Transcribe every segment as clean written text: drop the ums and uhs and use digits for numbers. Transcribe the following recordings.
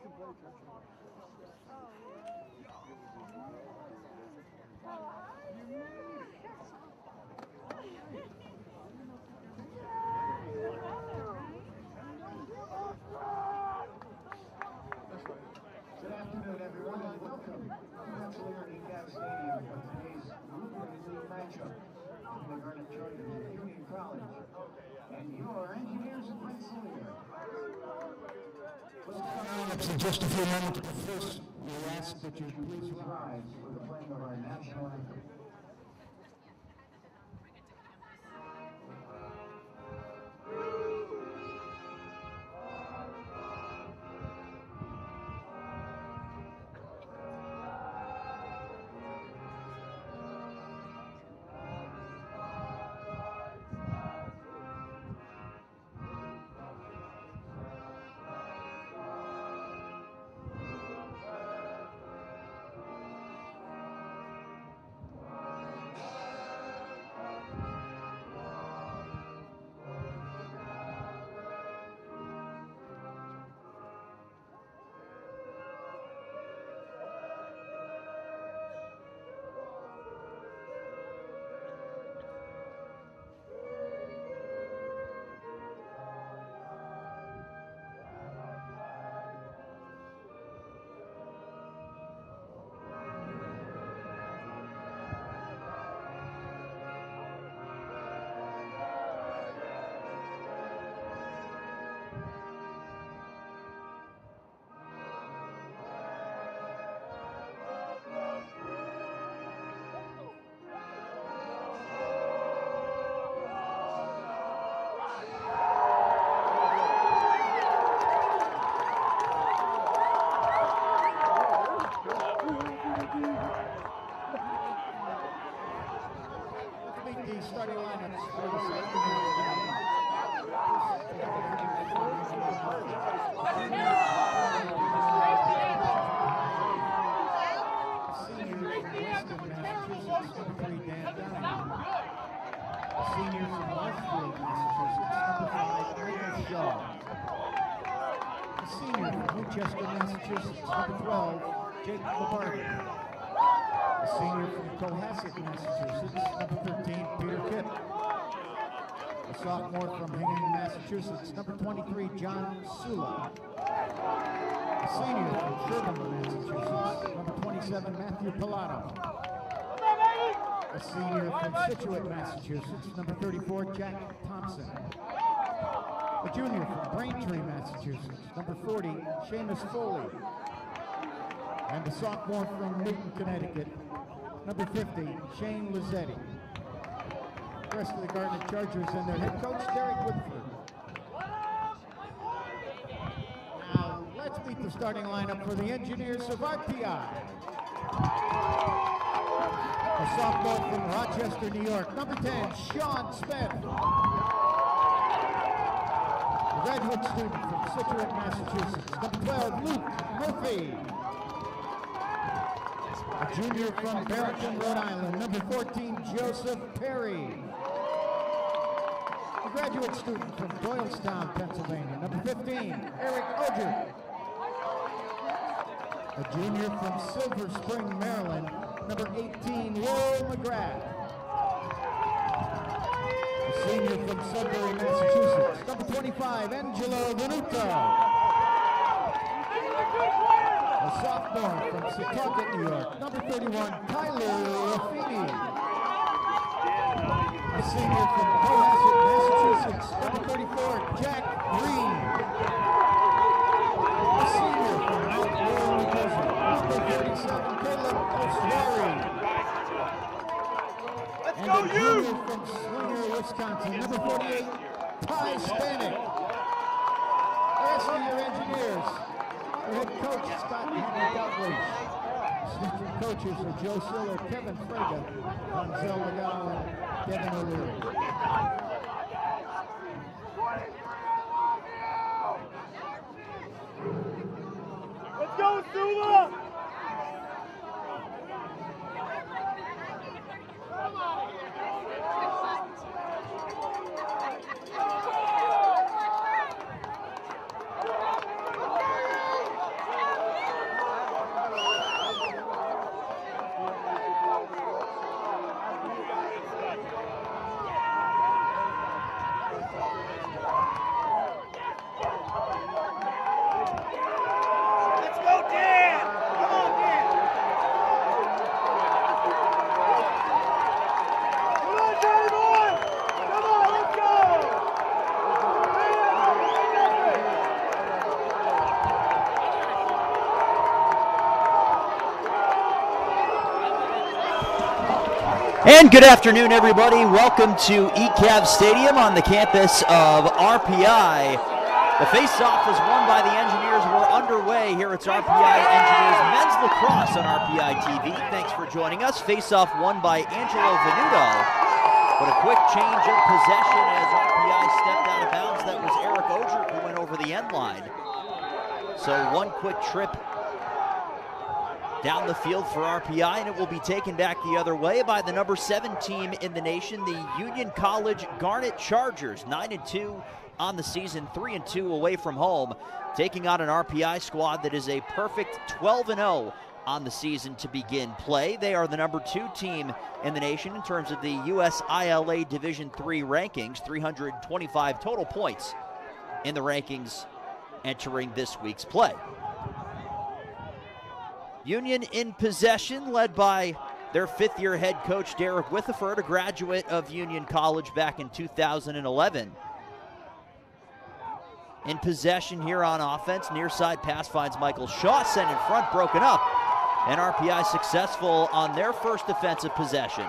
Good afternoon, everyone, and welcome to Pennsylvania Gas Stadium for today's Lutheran League matchup between the Garnet Chargers and Union College and your Engineers of Pennsylvania. In just a few moments, first, we'll ask that you please rise for the playing of our national anthem. Starting lineups for this afternoon's game. Senior from Weston, Massachusetts, number 3, Dan Downing. Senior from Marshfield, Massachusetts, number 5, Michael Shaw. A senior from Winchester, Massachusetts, number 12, Jake Labardi. A senior from Cohasset, Massachusetts, number 13, Peter Kipp. A sophomore from Hingham, Massachusetts, number 23, John Sula. A senior from Sherman, Massachusetts, number 27, Matthew Pilato. A senior from Scituate, Massachusetts, number 34, Jack Thompson. A junior from Braintree, Massachusetts, number 40, Seamus Foley. And a sophomore from Newton, Connecticut, number 50, Shane Lizzetti. The rest of the Garnet Chargers and their head coach, Derek Woodford. Now, let's meet the starting lineup for the Engineers of RPI. A sophomore from Rochester, New York, number 10, Sean Smith. A graduate student from Scituate, Massachusetts, number 12, Luke Murphy. A junior from Barrington, Rhode Island, number 14, Joseph Perry. A graduate student from Doylestown, Pennsylvania, number 15, Eric Oger. A junior from Silver Spring, Maryland, number 18, Will McGrath. A senior from Sudbury, Massachusetts, number 25, Angelo Venuto. A sophomore from Setauket, New York, number 31, Tyler Raffini. A senior from Cohasset, Massachusetts, number 34, Jack Green. A senior from Mount Laurel, New Jersey, number 37, Caleb Oswari. And a junior from Slinger, Wisconsin, number 48, Ty Stanek. Rest of your Engineers. Our head coach, Scott Henry Douglas. Assistant coaches are Joe Siller, Kevin Frega, Gonzel Legal, and Devin O'Leary. Let's go, Sula! And good afternoon, everybody. Welcome to ECAV Stadium on the campus of RPI. The face-off was won by the Engineers. We're underway here. It's RPI Engineers Men's Lacrosse on RPI TV. Thanks for joining us. Face-off won by Angelo Venuto. But a quick change of possession as RPI stepped out of bounds. That was Eric Oger who went over the end line. So one quick trip down the field for RPI, and it will be taken back the other way by the number 7 team in the nation, the Union College Garnet Chargers. 9-2 on the season, 3-2 away from home, taking on an RPI squad that is a perfect 12-0 on the season to begin play. They are the number 2 team in the nation in terms of the USILA Division III rankings, 325 total points in the rankings entering this week's play. Union in possession, led by their 5th-year head coach, Derek Witheford, a graduate of Union College back in 2011. In possession here on offense, near side pass finds Michael Shaw, sent in front, broken up, and RPI successful on their first defensive possession.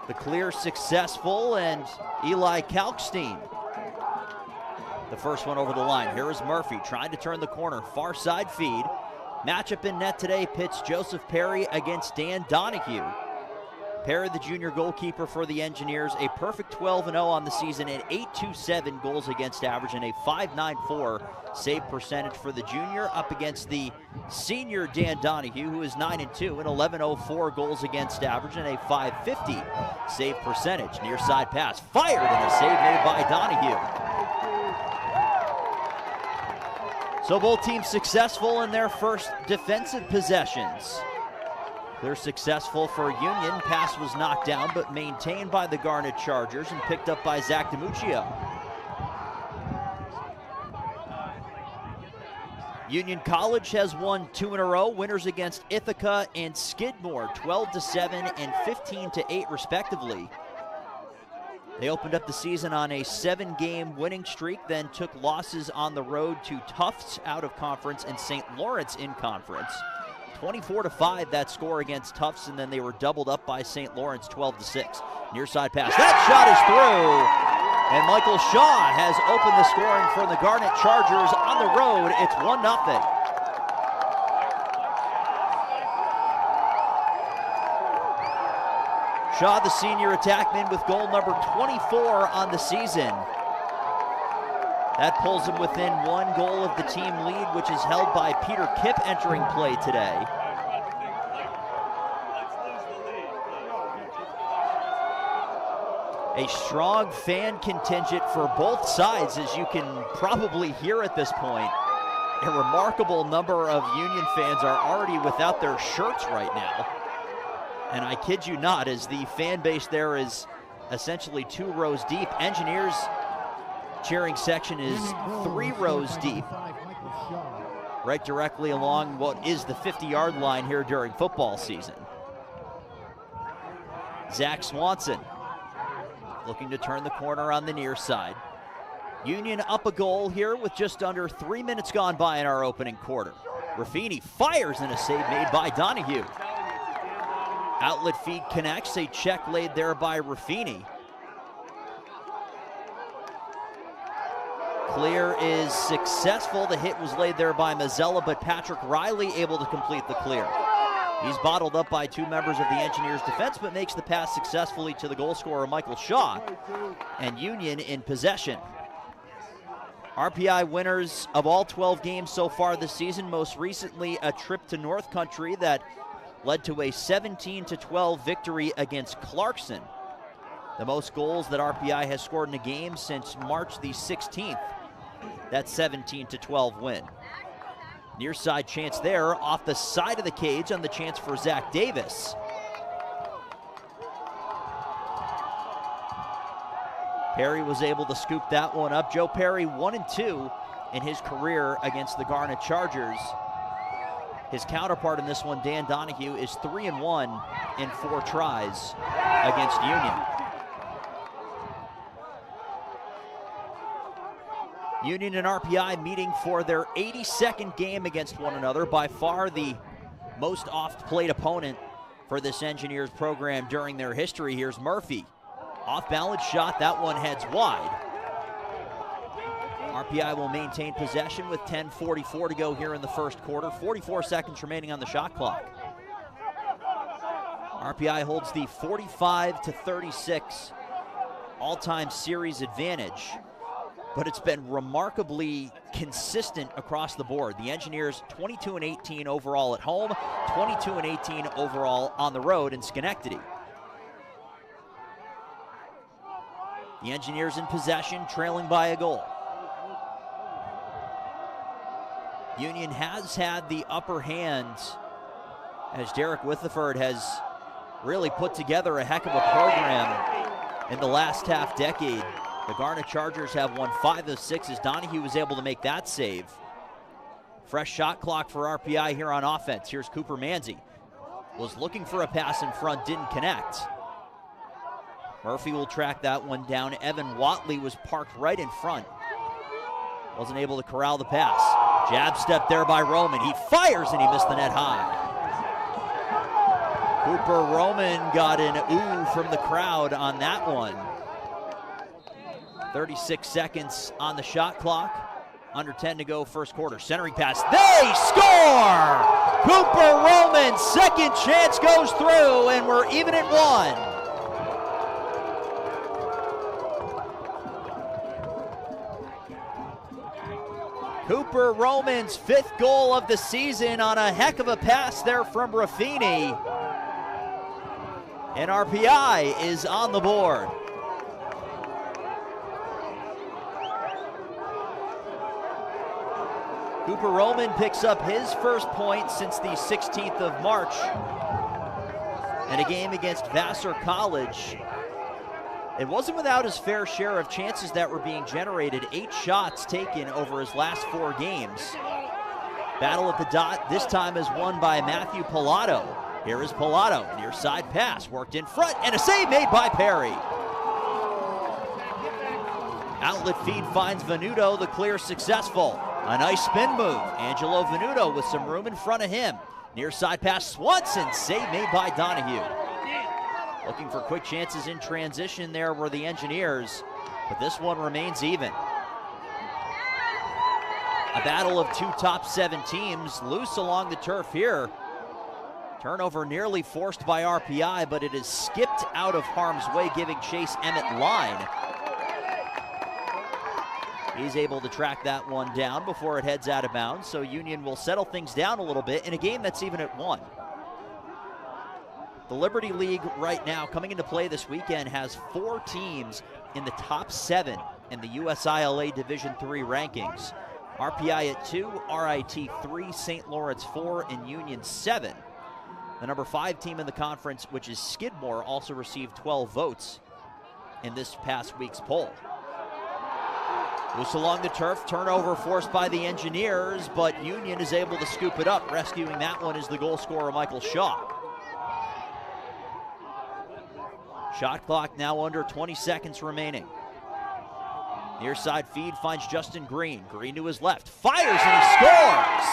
The clear successful, and Eli Kalkstein, the first one over the line. Here is Murphy trying to turn the corner, far side feed. Matchup in net today pits Joseph Perry against Dan Donahue. Perry, the junior goalkeeper for the Engineers, a perfect 12-0 on the season, an .827 goals against average, and a .594 save percentage for the junior, up against the senior Dan Donahue, who is 9-2, an .1104 goals against average, and a .550 save percentage. Near side pass fired, and a save made by Donahue. So both teams successful in their first defensive possessions. They're successful for Union. Pass was knocked down, but maintained by the Garnet Chargers and picked up by Zach DiMuccio. Union College has won 2 in a row, winners against Ithaca and Skidmore, 12-7 and 15-8 respectively. They opened up the season on a 7-game winning streak, then took losses on the road to Tufts out of conference and St. Lawrence in conference. 24-5 that score against Tufts, and then they were doubled up by St. Lawrence 12-6. Near side pass, that shot is through! And Michael Shaw has opened the scoring for the Garnet Chargers on the road. It's 1-0. Shaw, the senior attackman, with goal number 24 on the season. That pulls him within 1 goal of the team lead, which is held by Peter Kipp entering play today. A strong fan contingent for both sides, as you can probably hear at this point. A remarkable number of Union fans are already without their shirts right now. And I kid you not, as the fan base there is essentially 2 rows deep. Engineers cheering section is 3 rows deep, right directly along what is the 50-yard line here during football season. Zach Swanson looking to turn the corner on the near side. Union up a goal here with just under 3 minutes gone by in our opening quarter. Raffini fires, and a save made by Donahue. Outlet feed connects, a check laid there by Raffini. Clear is successful. The hit was laid there by Mazzella, but Patrick Riley able to complete the clear. He's bottled up by 2 members of the Engineers defense, but makes the pass successfully to the goal scorer, Michael Shaw, and Union in possession. RPI winners of all 12 games so far this season, most recently a trip to North Country that led to a 17-12 victory against Clarkson. The most goals that RPI has scored in a game since March the 16th. That 17-12 win. Near side chance there, off the side of the cage on the chance for Zach Davis. Perry was able to scoop that one up. Joe Perry 1-2 in his career against the Garnet Chargers. His counterpart in this one, Dan Donahue, is 3-1 in 4 tries against Union. Union and RPI meeting for their 82nd game against one another. By far the most oft-played opponent for this Engineers program during their history. Here's Murphy. Off balance shot, that one heads wide. RPI will maintain possession with 10:44 to go here in the first quarter. 44 seconds remaining on the shot clock. RPI holds the 45-36 all-time series advantage, but it's been remarkably consistent across the board. The Engineers 22-18 overall at home, 22-18 overall on the road in Schenectady. The Engineers in possession, trailing by a goal. Union has had the upper hand as Derek Witheford has really put together a heck of a program in the last half decade. The Garnet Chargers have won 5 of 6 as Donahue was able to make that save. Fresh shot clock for RPI here on offense. Here's Cooper Manzi. Was looking for a pass in front, didn't connect. Murphy will track that one down. Evan Watley was parked right in front. Wasn't able to corral the pass. Jab step there by Roman. He fires and he missed the net high. Cooper Roman got an ooh from the crowd on that one. 36 seconds on the shot clock. Under 10 to go first quarter. Centering pass. They score! Cooper Roman's second chance goes through and we're even at 1. Cooper Roman's 5th goal of the season on a heck of a pass there from Raffini. And RPI is on the board. Cooper Roman picks up his first point since the 16th of March in a game against Vassar College. It wasn't without his fair share of chances that were being generated. 8 shots taken over his last 4 games. Battle at the dot, this time is won by Matthew Pilato. Here is Pilato, near side pass, worked in front, and a save made by Perry. Outlet feed finds Venuto, the clear successful. A nice spin move. Angelo Venuto with some room in front of him. Near side pass, Swanson, save made by Donahue. Looking for quick chances in transition there were the Engineers, but this one remains even. A battle of 2 top 7 teams, loose along the turf here. Turnover nearly forced by RPI, but it is skipped out of harm's way, giving chase Emmett line. He's able to track that one down before it heads out of bounds, so Union will settle things down a little bit in a game that's even at 1. The Liberty League right now, coming into play this weekend, has 4 teams in the top 7 in the USILA Division III rankings. RPI at 2, RIT 3, St. Lawrence 4, and Union 7. The number 5 team in the conference, which is Skidmore, also received 12 votes in this past week's poll. Loose along the turf, turnover forced by the Engineers, but Union is able to scoop it up. Rescuing that one is the goal scorer, Michael Shaw. Shot clock now under 20 seconds remaining. Near side feed finds Justin Green. Green to his left, fires and he scores!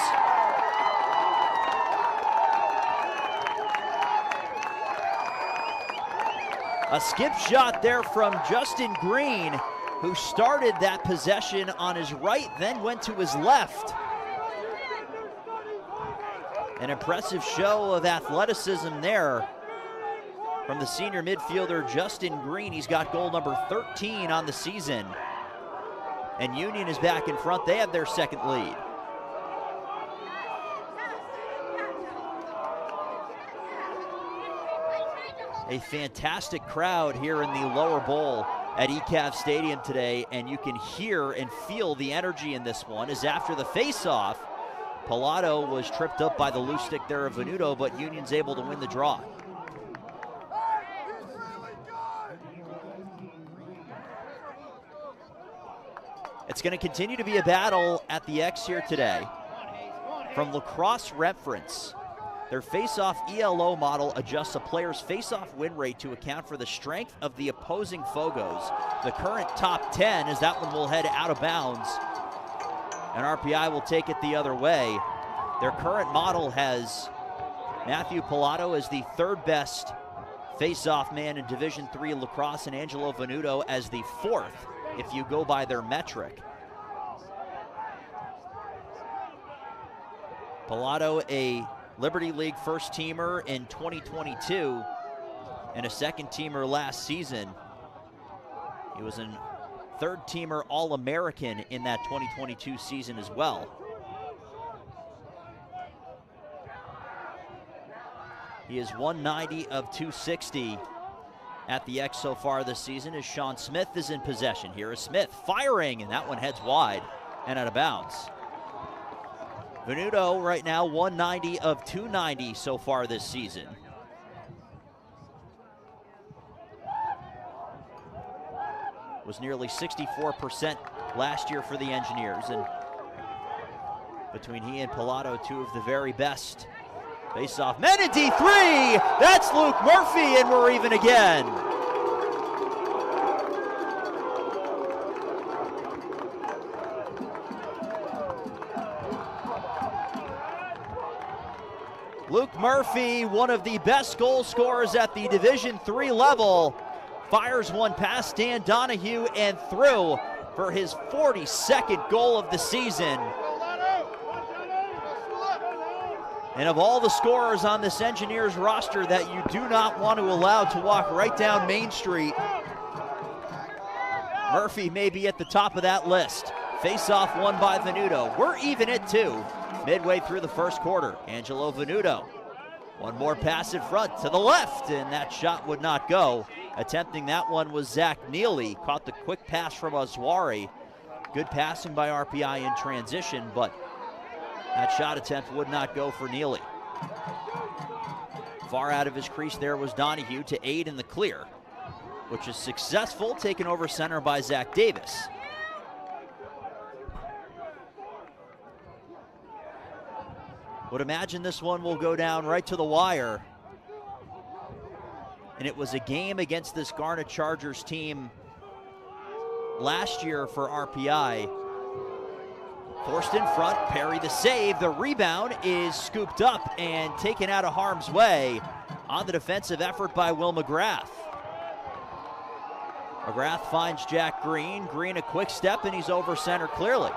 A skip shot there from Justin Green, who started that possession on his right, then went to his left. An impressive show of athleticism there from the senior midfielder Justin Green. He's got goal number 13 on the season. And Union is back in front. They have their second lead. A fantastic crowd here in the lower bowl at ECAV Stadium today, and you can hear and feel the energy in this one, as after the face-off, Pilato was tripped up by the loose stick there of Venuto, but Union's able to win the draw. It's going to continue to be a battle at the X here today. From Lacrosse reference, their face-off ELO model adjusts a player's face-off win rate to account for the strength of the opposing Fogos. The current top 10, as that one will head out of bounds, and RPI will take it the other way. Their current model has Matthew Pilato is the third best face-off man in Division III lacrosse, and Angelo Venuto as the fourth, if you go by their metric. Pilato, a Liberty League first teamer in 2022 and a second teamer last season. He was a third teamer All-American in that 2022 season as well. He is 190 of 260 at the X so far this season as Sean Smith is in possession. Here is Smith firing, and that one heads wide and out of bounds. Venuto right now 190 of 290 so far this season. Was nearly 64% last year for the Engineers, and between he and Pilato, two of the very best face-off men in D3. That's Luke Murphy, and we're even again. Luke Murphy, one of the best goal scorers at the Division III level, fires one past Dan Donahue and through for his 42nd goal of the season. And of all the scorers on this Engineers roster that you do not want to allow to walk right down Main Street, Murphy may be at the top of that list. Face-off won by Venuto. We're even at 2 midway through the first quarter. Angelo Venuto. One more pass in front to the left, and that shot would not go. Attempting that one was Zach Neely. Caught the quick pass from Oswari. Good passing by RPI in transition, but that shot attempt would not go for Neely. Far out of his crease there was Donahue to aid in the clear, which is successful, taken over center by Zach Davis. Would imagine this one will go down right to the wire. And it was a game against this Garnet Chargers team last year for RPI. Forced in front, Perry the save. The rebound is scooped up and taken out of harm's way on the defensive effort by Will McGrath. McGrath finds Jack Green. Green a quick step, and he's over center clearly.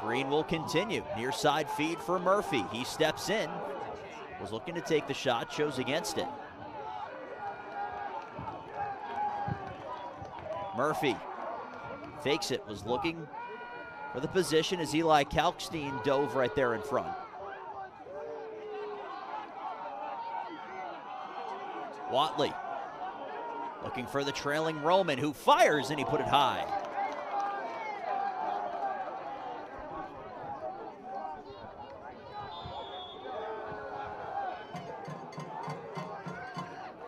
Green will continue. Near side feed for Murphy. He steps in. Was looking to take the shot, chose against it. Murphy fakes it, was looking for the position as Eli Kalkstein dove right there in front. Watley looking for the trailing Roman, who fires, and he put it high.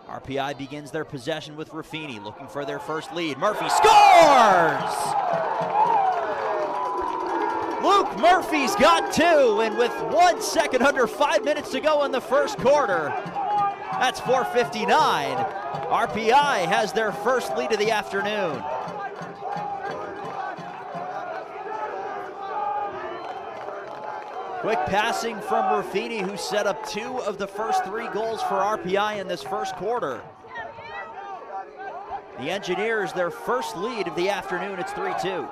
RPI begins their possession with Ruffini, looking for their first lead. Murphy scores! Luke Murphy's got 2, and with 1 second under 5 minutes to go in the first quarter, that's 4:59. RPI has their first lead of the afternoon. Quick passing from Ruffini, who set up 2 of the first 3 goals for RPI in this first quarter. The Engineers, their first lead of the afternoon, it's 3-2.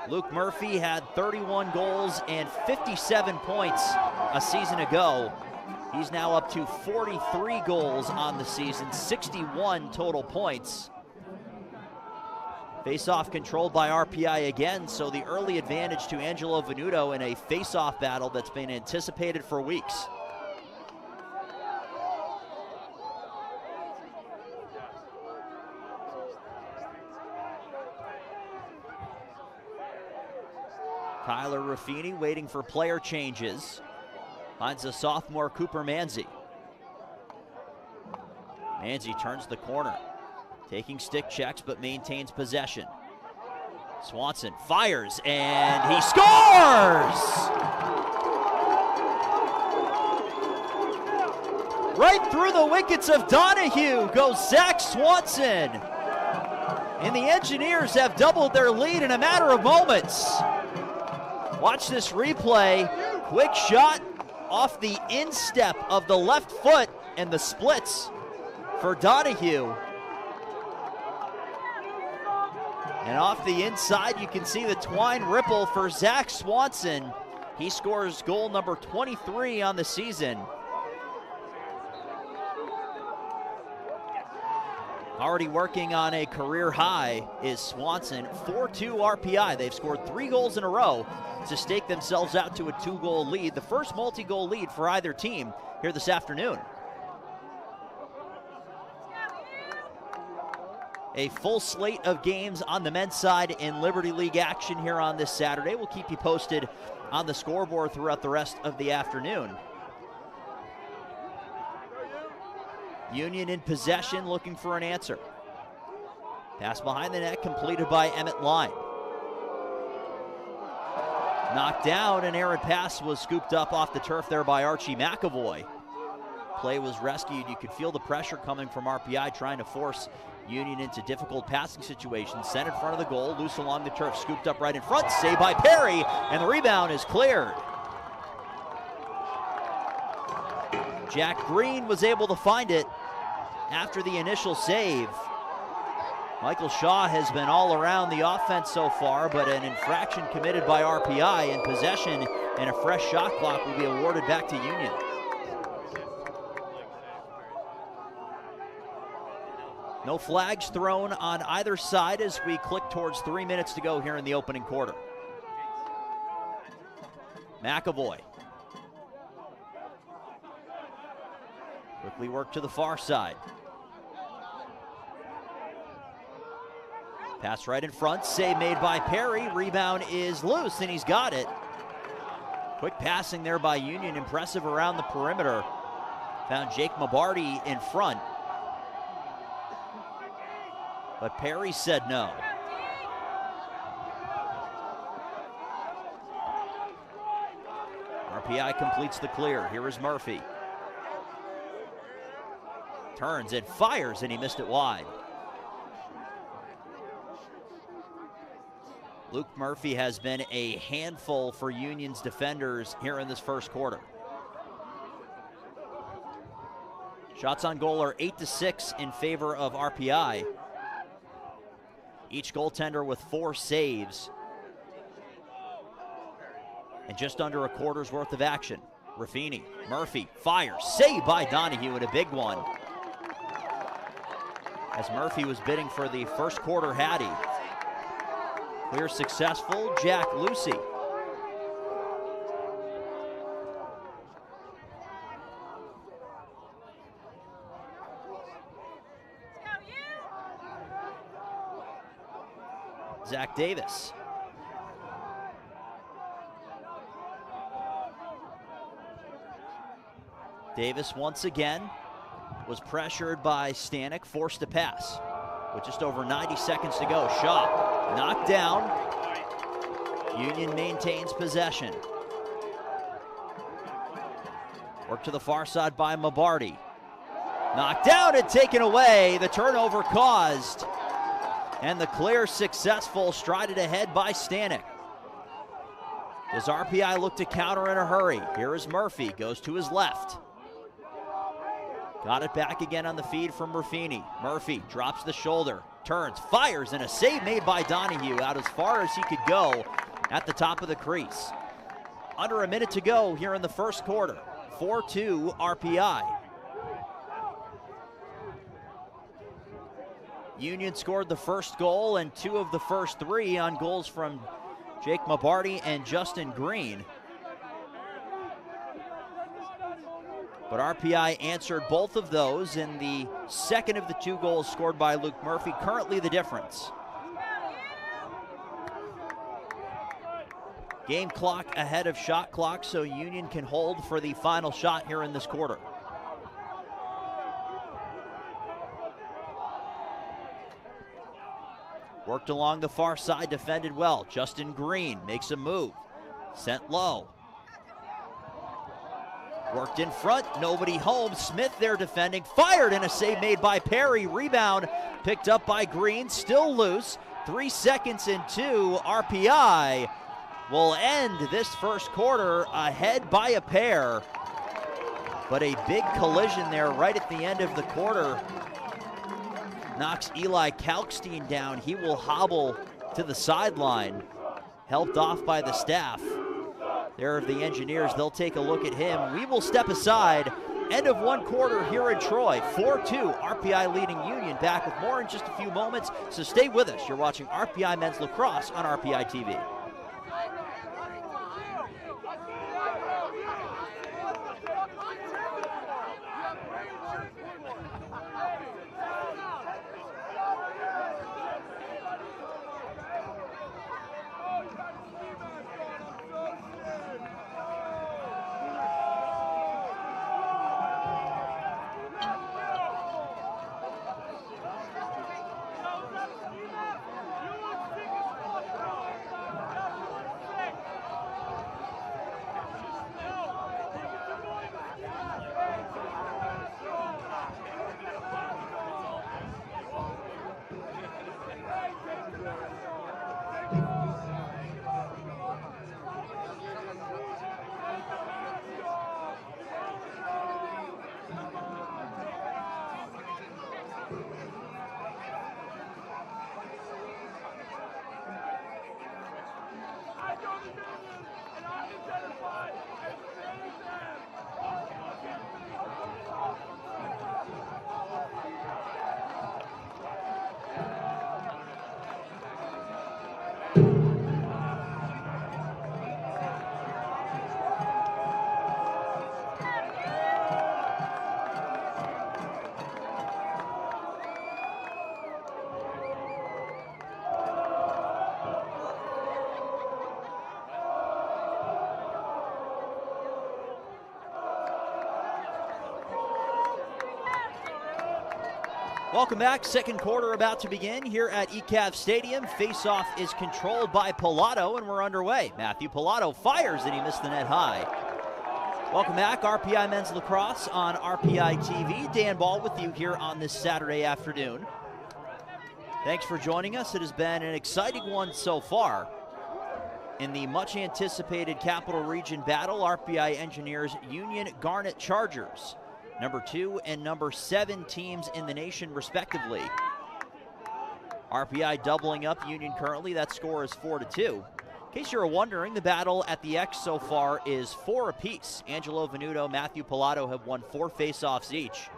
Luke Murphy had 31 goals and 57 points a season ago. He's now up to 43 goals on the season, 61 total points. Face-off controlled by RPI again, so the early advantage to Angelo Venuto in a face-off battle that's been anticipated for weeks. Tyler Ruffini waiting for player changes. Finds the sophomore Cooper Manzi. Manzi turns the corner. Taking stick checks, but maintains possession. Swanson fires, and he scores! Right through the wickets of Donahue goes Zach Swanson. And the Engineers have doubled their lead in a matter of moments. Watch this replay. Quick shot off the instep of the left foot and the splits for Donahue. And off the inside, you can see the twine ripple for Zach Swanson. He scores goal number 23 on the season. Already working on a career high is Swanson, 4-2 RPI. They've scored 3 goals in a row to stake themselves out to a 2-goal lead, the first multi-goal lead for either team here this afternoon. A full slate of games on the men's side in Liberty League action here on this Saturday. We'll keep you posted on the scoreboard throughout the rest of the afternoon. Union in possession, looking for an answer. Pass behind the net, completed by Emmett Line. Knocked down, an errant pass was scooped up off the turf there by Archie McAvoy. Play was rescued. You could feel the pressure coming from RPI, trying to force Union into difficult passing situations. Sent in front of the goal, loose along the turf, scooped up right in front, saved by Perry, and the rebound is cleared. Jack Green was able to find it after the initial save. Michael Shaw has been all around the offense so far, but an infraction committed by RPI in possession and a fresh shot clock will be awarded back to Union. No flags thrown on either side as we click towards 3 minutes to go here in the opening quarter. McAvoy. Quickly work to the far side. Pass right in front, save made by Perry. Rebound is loose and he's got it. Quick passing there by Union, impressive around the perimeter. Found Jake Mabarty in front. But Perry said no. RPI completes the clear. Here is Murphy. Turns and fires, and he missed it wide. Luke Murphy has been a handful for Union's defenders here in this first quarter. Shots on goal are 8-6 in favor of RPI. Each goaltender with 4 saves. And just under a quarter's worth of action. Raffini, Murphy, fires, saved by Donahue, and a big one. As Murphy was bidding for the first quarter Hattie. Clear successful, Jack Lucy. Zach Davis. Davis once again was pressured by Stanek, forced to pass. With just over 90 seconds to go, Shaw knocked down. Union maintains possession. Work to the far side by Mabarty. Knocked down and taken away. The turnover caused. And the clear successful, strided ahead by Stanek. Does RPI look to counter in a hurry? Here is Murphy, goes to his left. Got it back again on the feed from Raffini. Murphy drops the shoulder, turns, fires, and a save made by Donahue out as far as he could go at the top of the crease. Under a minute to go here in the first quarter. 4-2 RPI. Union scored the first goal and 2 of the first 3 on goals from Jake Mabarty and Justin Green. But RPI answered both of those in the second of the 2 goals scored by Luke Murphy, currently the difference. Game clock ahead of shot clock, so Union can hold for the final shot here in this quarter. Worked along the far side, defended well. Justin Green makes a move. Sent low. Worked in front, nobody home. Smith there defending, fired, and a save made by Perry. Rebound picked up by Green, still loose. 3 seconds into RPI will end this first quarter ahead by a pair. But a big collision there right at the end of the quarter knocks Eli Kalkstein down. He will hobble to the sideline, helped off by the staff. There are the engineers. They'll take a look at him. We will step aside. End of one quarter here in Troy. 4-2, RPI leading Union. Back with more in just a few moments, so stay with us. You're watching RPI Men's Lacrosse on RPI TV. Welcome back. Second quarter about to begin here at ECAV Stadium. Face-off is controlled by Pilato, and we're underway. Matthew Pilato fires, and he missed the net high. Welcome back. RPI Men's Lacrosse on RPI TV. Dan Ball with you here on this Saturday afternoon. Thanks for joining us. It has been an exciting one so far. In the much-anticipated Capital Region battle, RPI Engineers Union Garnet Chargers. Number 2 and number 7 teams in the nation, respectively. RPI doubling up Union currently. That score is 4-2. In case you're wondering, the battle at the X so far is 4 apiece. Angelo Venuto, Matthew Pilato have won 4 faceoffs each.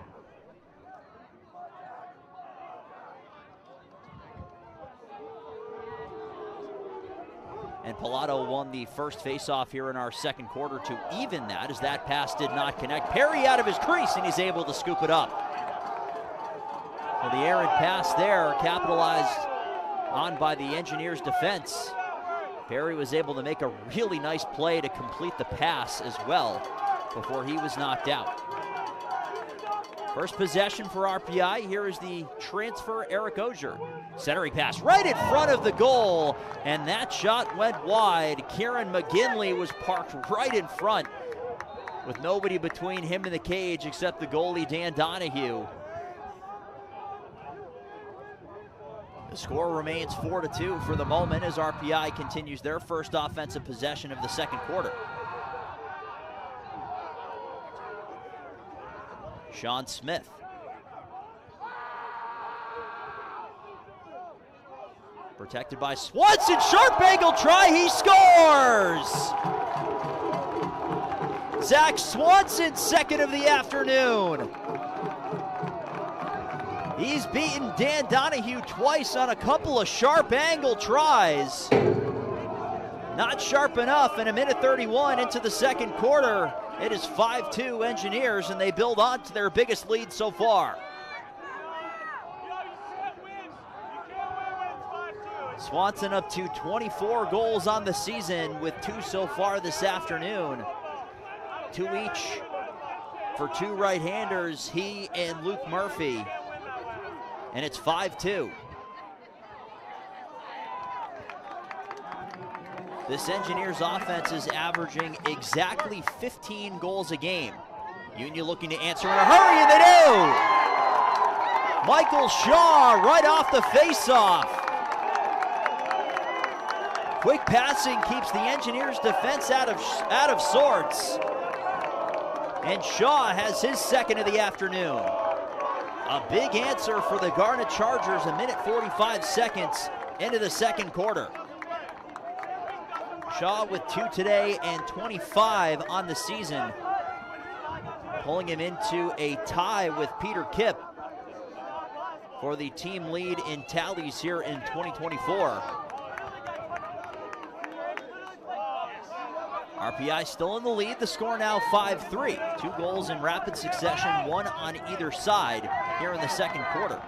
And Pilato won the first faceoff here in our second quarter to even that, as that pass did not connect. Perry out of his crease, and he's able to scoop it up. So the errant pass there capitalized on by the Engineers' defense. Perry was able to make a really nice play to complete the pass as well before he was knocked out. First possession for RPI. Here is the transfer, Eric Ogier. Centering pass right in front of the goal, and that shot went wide. Kieran McGinley was parked right in front with nobody between him and the cage except the goalie, Dan Donahue. The score remains 4-2 for the moment as RPI continues their first offensive possession of the second quarter. Sean Smith. Protected by Swanson, sharp angle try, he scores! Zach Swanson, second of the afternoon. He's beaten Dan Donahue twice on a couple of sharp angle tries. Not sharp enough, and a minute 31 into the second quarter. It is 5-2 Engineers, and they build on to their biggest lead so far. Swanson up to 24 goals on the season with 2 so far this afternoon. 2 each for 2 right-handers, he and Luke Murphy. And it's 5-2. This Engineers offense is averaging exactly 15 goals a game. Union looking to answer in a hurry, and they do! Michael Shaw right off the faceoff. Quick passing keeps the Engineers defense out of sorts. And Shaw has his second of the afternoon. A big answer for the Garnet Chargers, a minute 45 seconds into the second quarter. Shaw with 2 today and 25 on the season, pulling him into a tie with Peter Kipp for the team lead in tallies here in 2024. RPI still in the lead, the score now 5-3. 2 goals in rapid succession, 1 on either side here in the second quarter.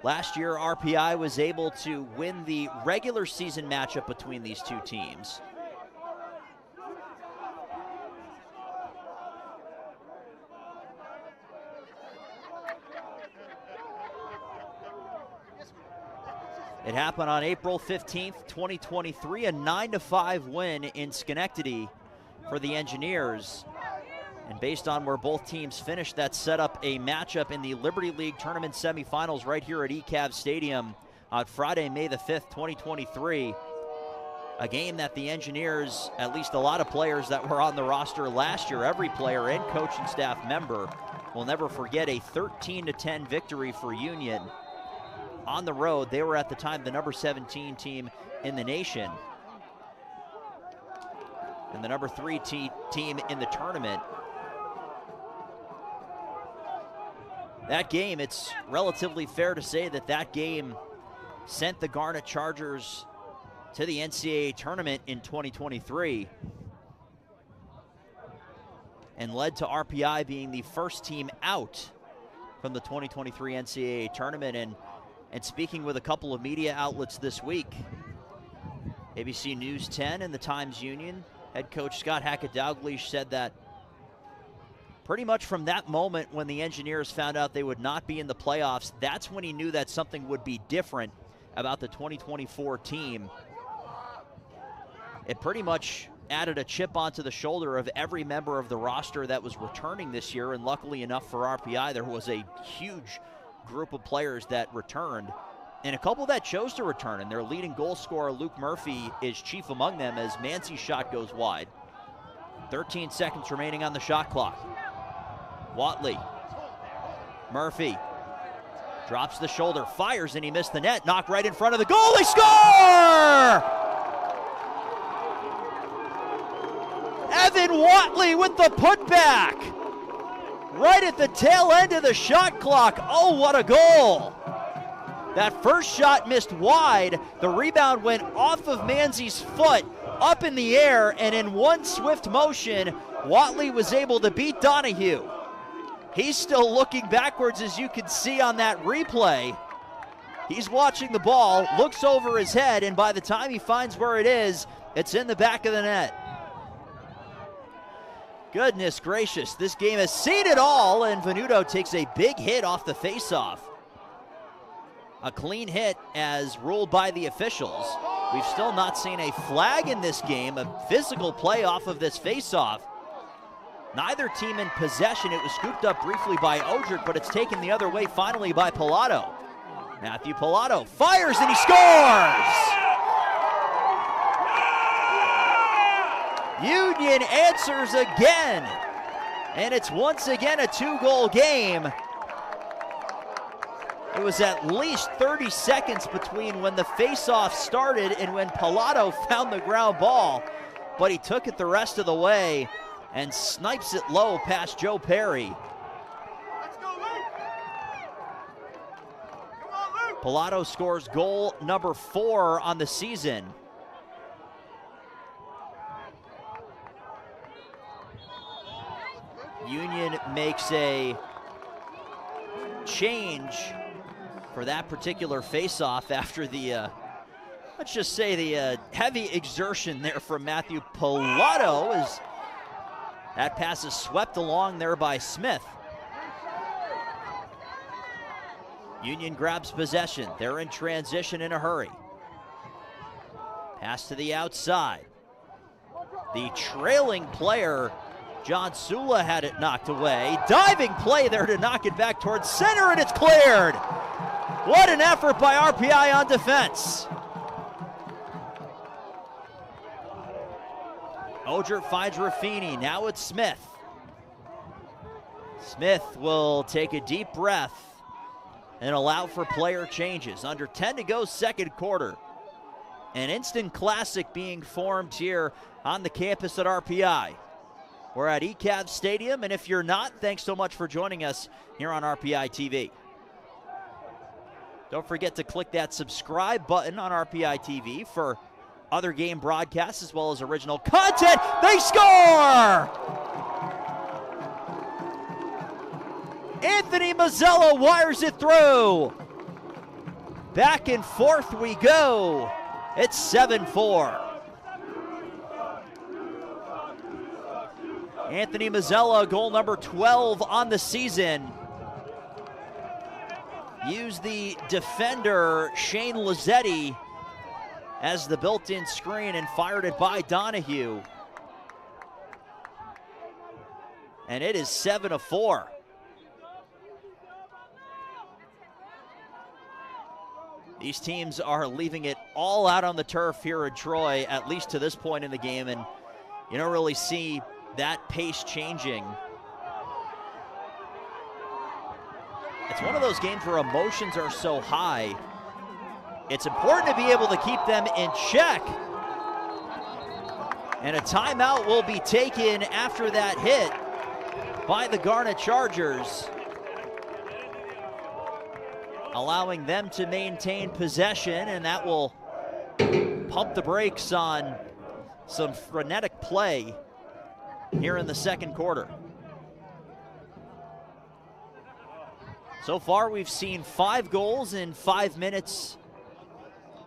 Last year, RPI was able to win the regular season matchup between these two teams. It happened on April 15th, 2023, a 9-5 win in Schenectady for the Engineers. And based on where both teams finished, that set up a matchup in the Liberty League Tournament semifinals right here at ECAV Stadium on Friday, May the 5th, 2023. A game that the Engineers, at least a lot of players that were on the roster last year, every player and coaching staff member, will never forget a 13-10 victory for Union. On the road, they were at the time the number 17 team in the nation and the number 3 team in the tournament. That game, it's relatively fair to say that that game sent the Garnet Chargers to the NCAA tournament in 2023 and led to RPI being the first team out from the 2023 NCAA tournament. And speaking with a couple of media outlets this week, ABC News 10 and the Times-Union, head coach Scott Hackett-Dalglish said that pretty much from that moment when the Engineers found out they would not be in the playoffs, that's when he knew that something would be different about the 2024 team. It pretty much added a chip onto the shoulder of every member of the roster that was returning this year, and luckily enough for RPI, there was a huge group of players that returned, and a couple that chose to return, and their leading goal scorer, Luke Murphy, is chief among them as Mancy's shot goes wide. 13 seconds remaining on the shot clock. Watley, Murphy, drops the shoulder, fires, and he missed the net. Knocked right in front of the goal, they score! Evan Watley with the putback! Right at the tail end of the shot clock. Oh, what a goal! That first shot missed wide. The rebound went off of Manzy's foot, up in the air, and in one swift motion, Watley was able to beat Donahue. He's still looking backwards, as you can see on that replay. He's watching the ball, looks over his head, and by the time he finds where it is, it's in the back of the net. Goodness gracious, this game has seen it all, and Venuto takes a big hit off the faceoff. A clean hit as ruled by the officials. We've still not seen a flag in this game, a physical play off of this faceoff. Neither team in possession. It was scooped up briefly by Odrick, but it's taken the other way finally by Pilato. Matthew Pilato fires and he scores! Union answers again, and it's once again a 2-goal game. It was at least 30 seconds between when the faceoff started and when Pilato found the ground ball, but he took it the rest of the way and snipes it low past Joe Perry. Let's go, Luke. Come on, Luke. Pilato scores goal number 4 on the season. Union makes a change for that particular faceoff after the, let's just say the heavy exertion there from Matthew Pilato as that pass is swept along there by Smith. Union grabs possession. They're in transition in a hurry. Pass to the outside. The trailing player John Sula had it knocked away. Diving play there to knock it back towards center, and it's cleared. What an effort by RPI on defense. Odrick finds Raffini, now it's Smith. Smith will take a deep breath and allow for player changes. Under 10 to go, second quarter. An instant classic being formed here on the campus at RPI. We're at ECAV Stadium, and if you're not, thanks so much for joining us here on RPI TV. Don't forget to click that subscribe button on RPI TV for other game broadcasts as well as original content. They score! Anthony Mazzella wires it through. Back and forth we go. It's 7-4. Anthony Mazzella, goal number 12 on the season. Used the defender, Shane Lazzetti, as the built-in screen and fired it by Donahue. And it is 7-4. These teams are leaving it all out on the turf here in Troy, at least to this point in the game, and you don't really see that pace changing. It's one of those games where emotions are so high. It's important to be able to keep them in check. And a timeout will be taken after that hit by the Garnet Chargers, allowing them to maintain possession, and that will pump the brakes on some frenetic play here in the second quarter. So far, we've seen 5 goals in 5 minutes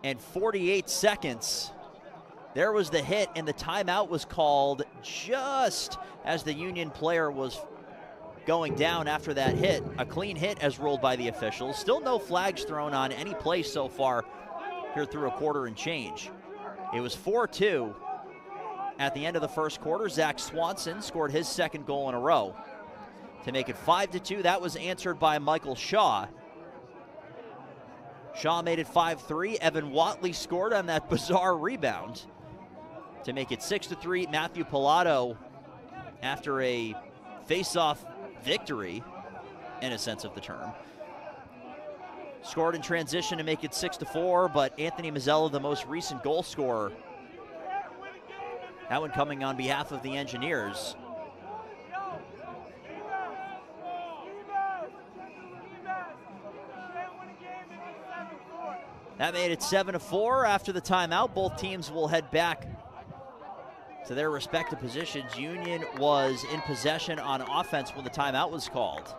and 48 seconds. There was the hit, and the timeout was called just as the Union player was going down after that hit. A clean hit as ruled by the officials. Still no flags thrown on any play so far here through a quarter and change. It was 4-2 at the end of the first quarter. Zach Swanson scored his second goal in a row to make it 5-2. That was answered by Michael Shaw. Shaw made it 5-3. Evan Watley scored on that bizarre rebound to make it 6-3. Matthew Pilato, after a face-off victory, in a sense of the term, scored in transition to make it 6-4, but Anthony Mazzella, the most recent goal scorer, that one coming on behalf of the Engineers. That made it 7-4 after the timeout. Both teams will head back to their respective positions. Union was in possession on offense when the timeout was called.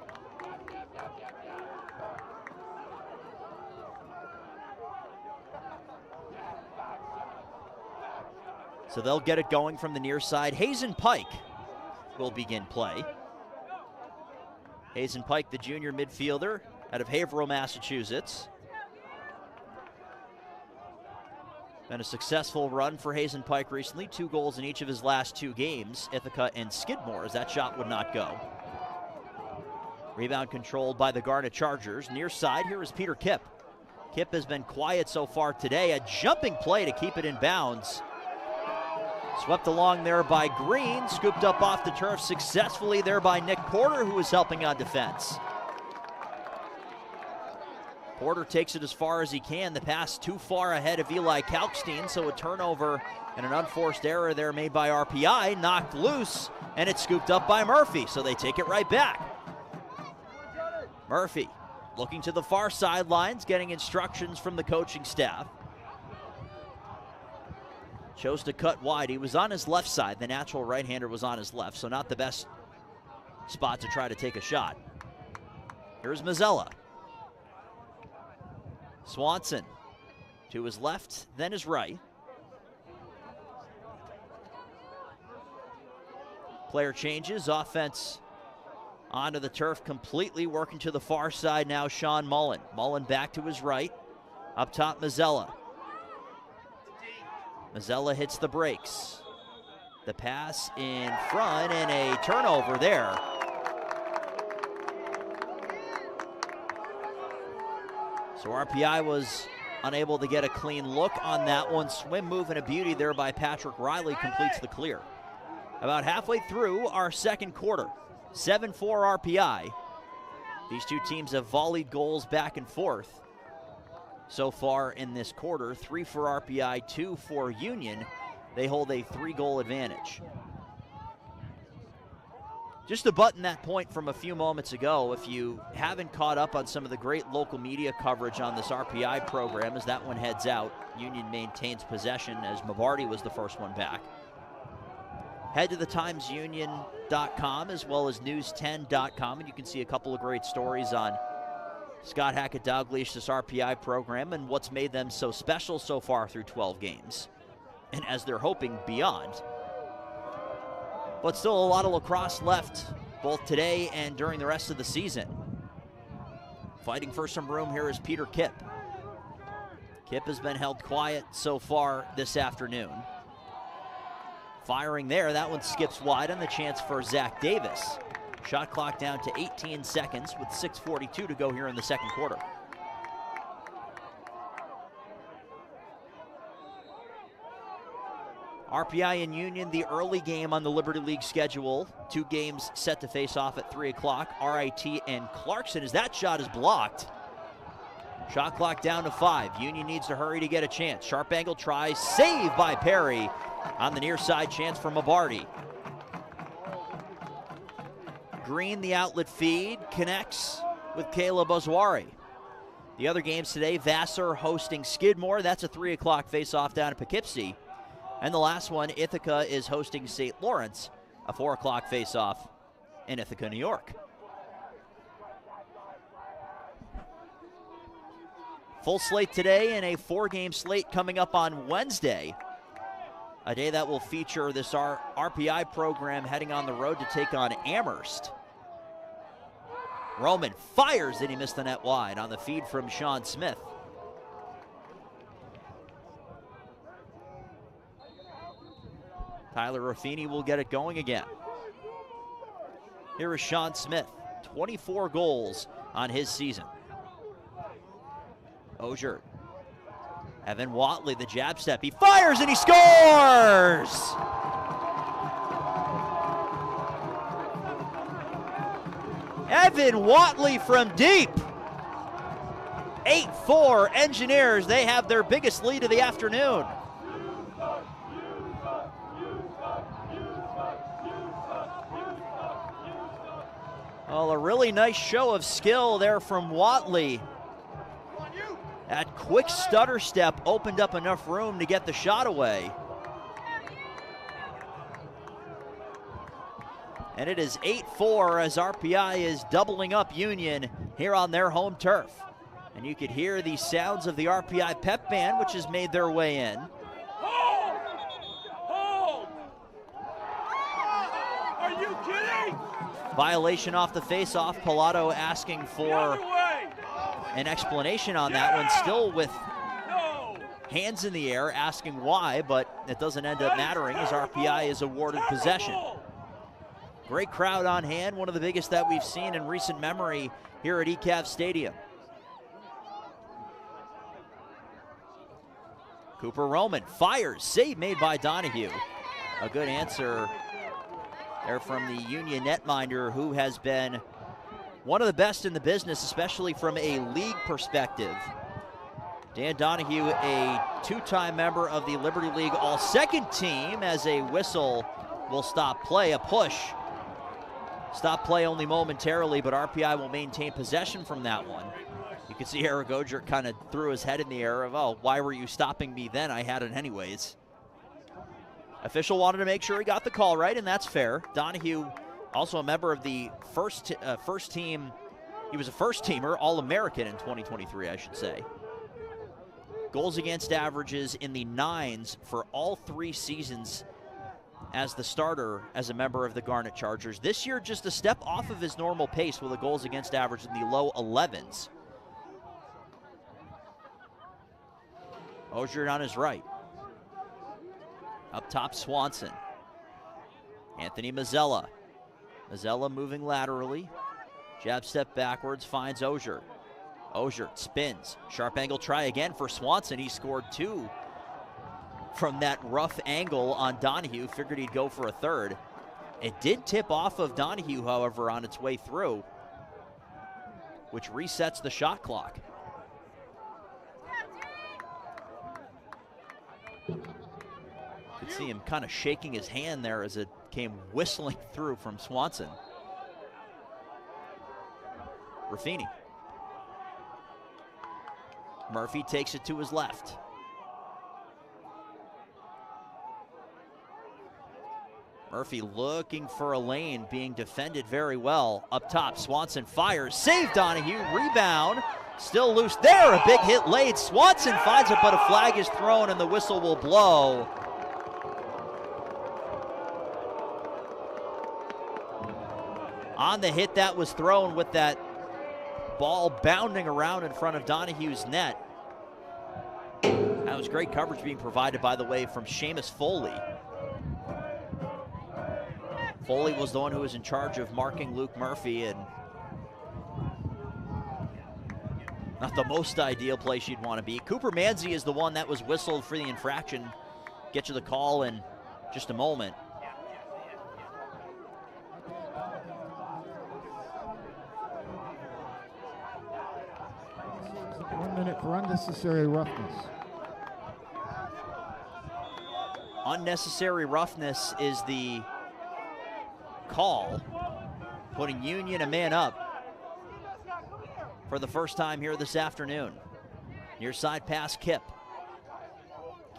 So they'll get it going from the near side. Hazen Pike will begin play. Hazen Pike, the junior midfielder out of Haverhill, Massachusetts. Been a successful run for Hazen Pike recently. 2 goals in each of his last 2 games, Ithaca and Skidmore, as that shot would not go. Rebound controlled by the Garnet Chargers. Near side, here is Peter Kipp. Kipp has been quiet so far today. A jumping play to keep it in bounds. Swept along there by Green, scooped up off the turf successfully there by Nick Porter, who was helping on defense. Porter takes it as far as he can. The pass too far ahead of Eli Kalkstein, so a turnover and an unforced error there made by RPI, knocked loose, and it's scooped up by Murphy, so they take it right back. Murphy looking to the far sidelines, getting instructions from the coaching staff. Chose to cut wide. He was on his left side. The natural right-hander was on his left, so not the best spot to try to take a shot. Here's Mazzella. Swanson to his left, then his right. Player changes, offense onto the turf completely, working to the far side now, Sean Mullen. Mullen back to his right, up top Mazzella. Mazzella hits the brakes. The pass in front and a turnover there. So RPI was unable to get a clean look on that one. Swim move and a beauty there by Patrick Riley completes the clear. About halfway through our second quarter, 7-4 RPI. These two teams have volleyed goals back and forth so far in this quarter. 3 for RPI, 2 for Union. They hold a 3-goal advantage. Just to button that point from a few moments ago, if you haven't caught up on some of the great local media coverage on this RPI program, as that one heads out, Union maintains possession as Mabarty was the first one back. Head to the timesunion.com as well as news10.com, and you can see a couple of great stories on Scott Hackett Dalglish, this RPI program, and what's made them so special so far through 12 games, and as they're hoping beyond. But still a lot of lacrosse left, both today and during the rest of the season. Fighting for some room here is Peter Kipp. Kipp has been held quiet so far this afternoon. Firing there, that one skips wide on the chance for Zach Davis. Shot clock down to 18 seconds with 6:42 to go here in the second quarter. RPI and Union, the early game on the Liberty League schedule. 2 games set to face off at 3 o'clock. RIT and Clarkson, as that shot is blocked. Shot clock down to 5. Union needs to hurry to get a chance. Sharp angle try, saved by Perry. On the near side, chance for Mabarty. Green, the outlet feed, connects with Caleb Oswari. The other games today, Vassar hosting Skidmore. That's a 3 o'clock face-off down in Poughkeepsie. And the last one, Ithaca is hosting St. Lawrence, a 4 o'clock face-off in Ithaca, New York. Full slate today and a 4-game slate coming up on Wednesday. A day that will feature this RPI program heading on the road to take on Amherst. Roman fires and he missed the net wide on the feed from Sean Smith. Tyler Ruffini will get it going again. Here is Sean Smith, 24 goals on his season. Ogier. Evan Watley, the jab step. He fires and he scores! Evan Watley from deep. 8-4 Engineers. They have their biggest lead of the afternoon. Well, a really nice show of skill there from Watley. That quick stutter step opened up enough room to get the shot away. And it is 8-4 as RPI is doubling up Union here on their home turf. And you could hear the sounds of the RPI pep band, which has made their way in. Hold! Hold! Are you kidding? Violation off the face-off. Pilato asking for an explanation on that one, still with hands in the air, asking why, but it doesn't end up mattering as RPI is awarded possession. Great crowd on hand, one of the biggest that we've seen in recent memory here at ECAV Stadium. Cooper Roman fires, save made by Donahue. A good answer there from the Union netminder, who has been one of the best in the business, especially from a league perspective. Dan Donahue, a 2-time member of the Liberty League All-Second team, as a whistle will stop play, a push. Stop play only momentarily, but RPI will maintain possession from that one. You can see Eric Ogier kind of threw his head in the air of, oh, why were you stopping me then? I had it anyways. Official wanted to make sure he got the call right, and that's fair. Donahue, also a member of the first team. He was a first-teamer, All-American in 2023, I should say. Goals against averages in the 9s for all 3 seasons as the starter as a member of the Garnet Chargers. This year, just a step off of his normal pace with a goals against average in the low 11s. Ogier on his right. Up top, Swanson. Anthony Mazzella. Mazzella moving laterally. Jab step backwards, finds Ogier. Ogier spins. Sharp angle try again for Swanson. He scored 2 from that rough angle on Donahue. Figured he'd go for a third. It did tip off of Donahue, however, on its way through, which resets the shot clock. Could see him kind of shaking his hand there as it came whistling through from Swanson. Ruffini. Murphy takes it to his left. Murphy looking for a lane, being defended very well. Up top, Swanson fires, save Donahue, rebound, still loose there, a big hit laid. Swanson finds it, but a flag is thrown and the whistle will blow. On the hit that was thrown with that ball bounding around in front of Donahue's net. That was great coverage being provided, by the way, from Seamus Foley. Foley was the one who was in charge of marking Luke Murphy, and not the most ideal place you'd want to be. Cooper Manzi is the one that was whistled for the infraction. Get you the call in just a moment. For unnecessary roughness. Unnecessary roughness is the call, putting Union a man up for the first time here this afternoon. Near side pass, Kipp.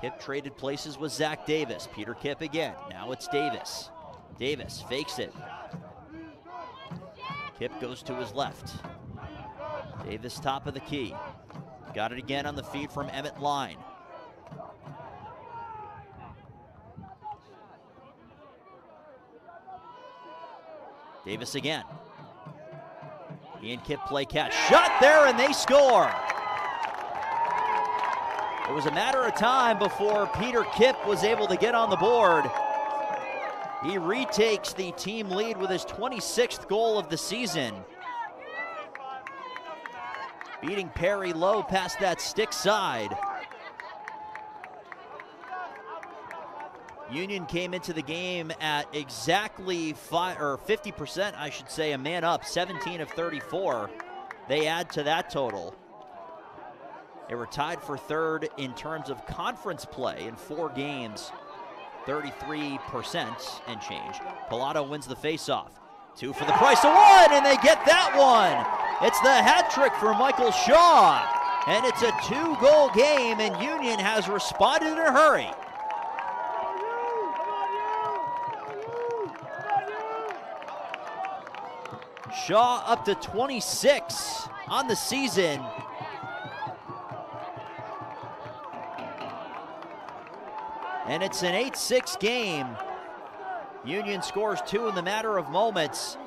Kipp traded places with Zach Davis. Peter Kipp again. Now it's Davis. Davis fakes it. Kipp goes to his left. Davis top of the key. Got it again on the feed from Emmett Line. Davis again. He and Kipp play catch. Shot there and they score. It was a matter of time before Peter Kipp was able to get on the board. He retakes the team lead with his 26th goal of the season. Beating Perry low past that stick side. Union came into the game at exactly 50%, I should say, a man up, 17 of 34. They add to that total. They were tied for third in terms of conference play in 4 games, 33% and change. Pilato wins the faceoff. 2 for the price of 1, and they get that one. It's the hat trick for Michael Shaw, and it's a 2-goal game, and Union has responded in a hurry. Shaw up to 26 on the season. And it's an 8-6 game. Union scores 2 in the matter of moments.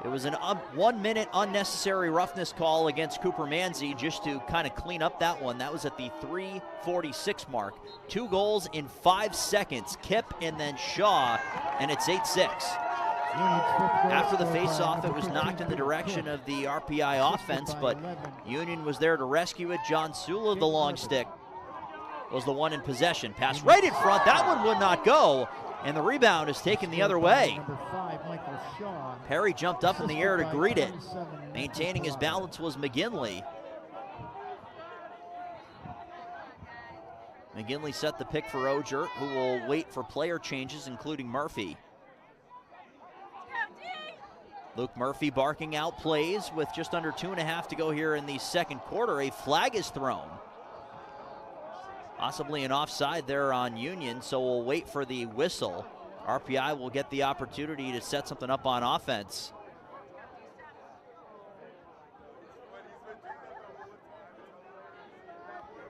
It was an 1-minute unnecessary roughness call against Cooper Manzi just to kind of clean up that one. That was at the 3:46 mark. 2 goals in 5 seconds. Kipp and then Shaw, and it's 8-6. After the faceoff, it was knocked in the direction of the RPI offense, but Union was there to rescue it. John Sula, the long stick, was the one in possession. Pass right in front. That one would not go. And the rebound is taken the other way. Perry jumped up in the air to greet it. Maintaining his balance was McGinley. McGinley set the pick for Ogier, who will wait for player changes, including Murphy. Luke Murphy barking out plays with just under 2.5 to go here in the second quarter. A flag is thrown. Possibly an offside there on Union, so we'll wait for the whistle. RPI will get the opportunity to set something up on offense.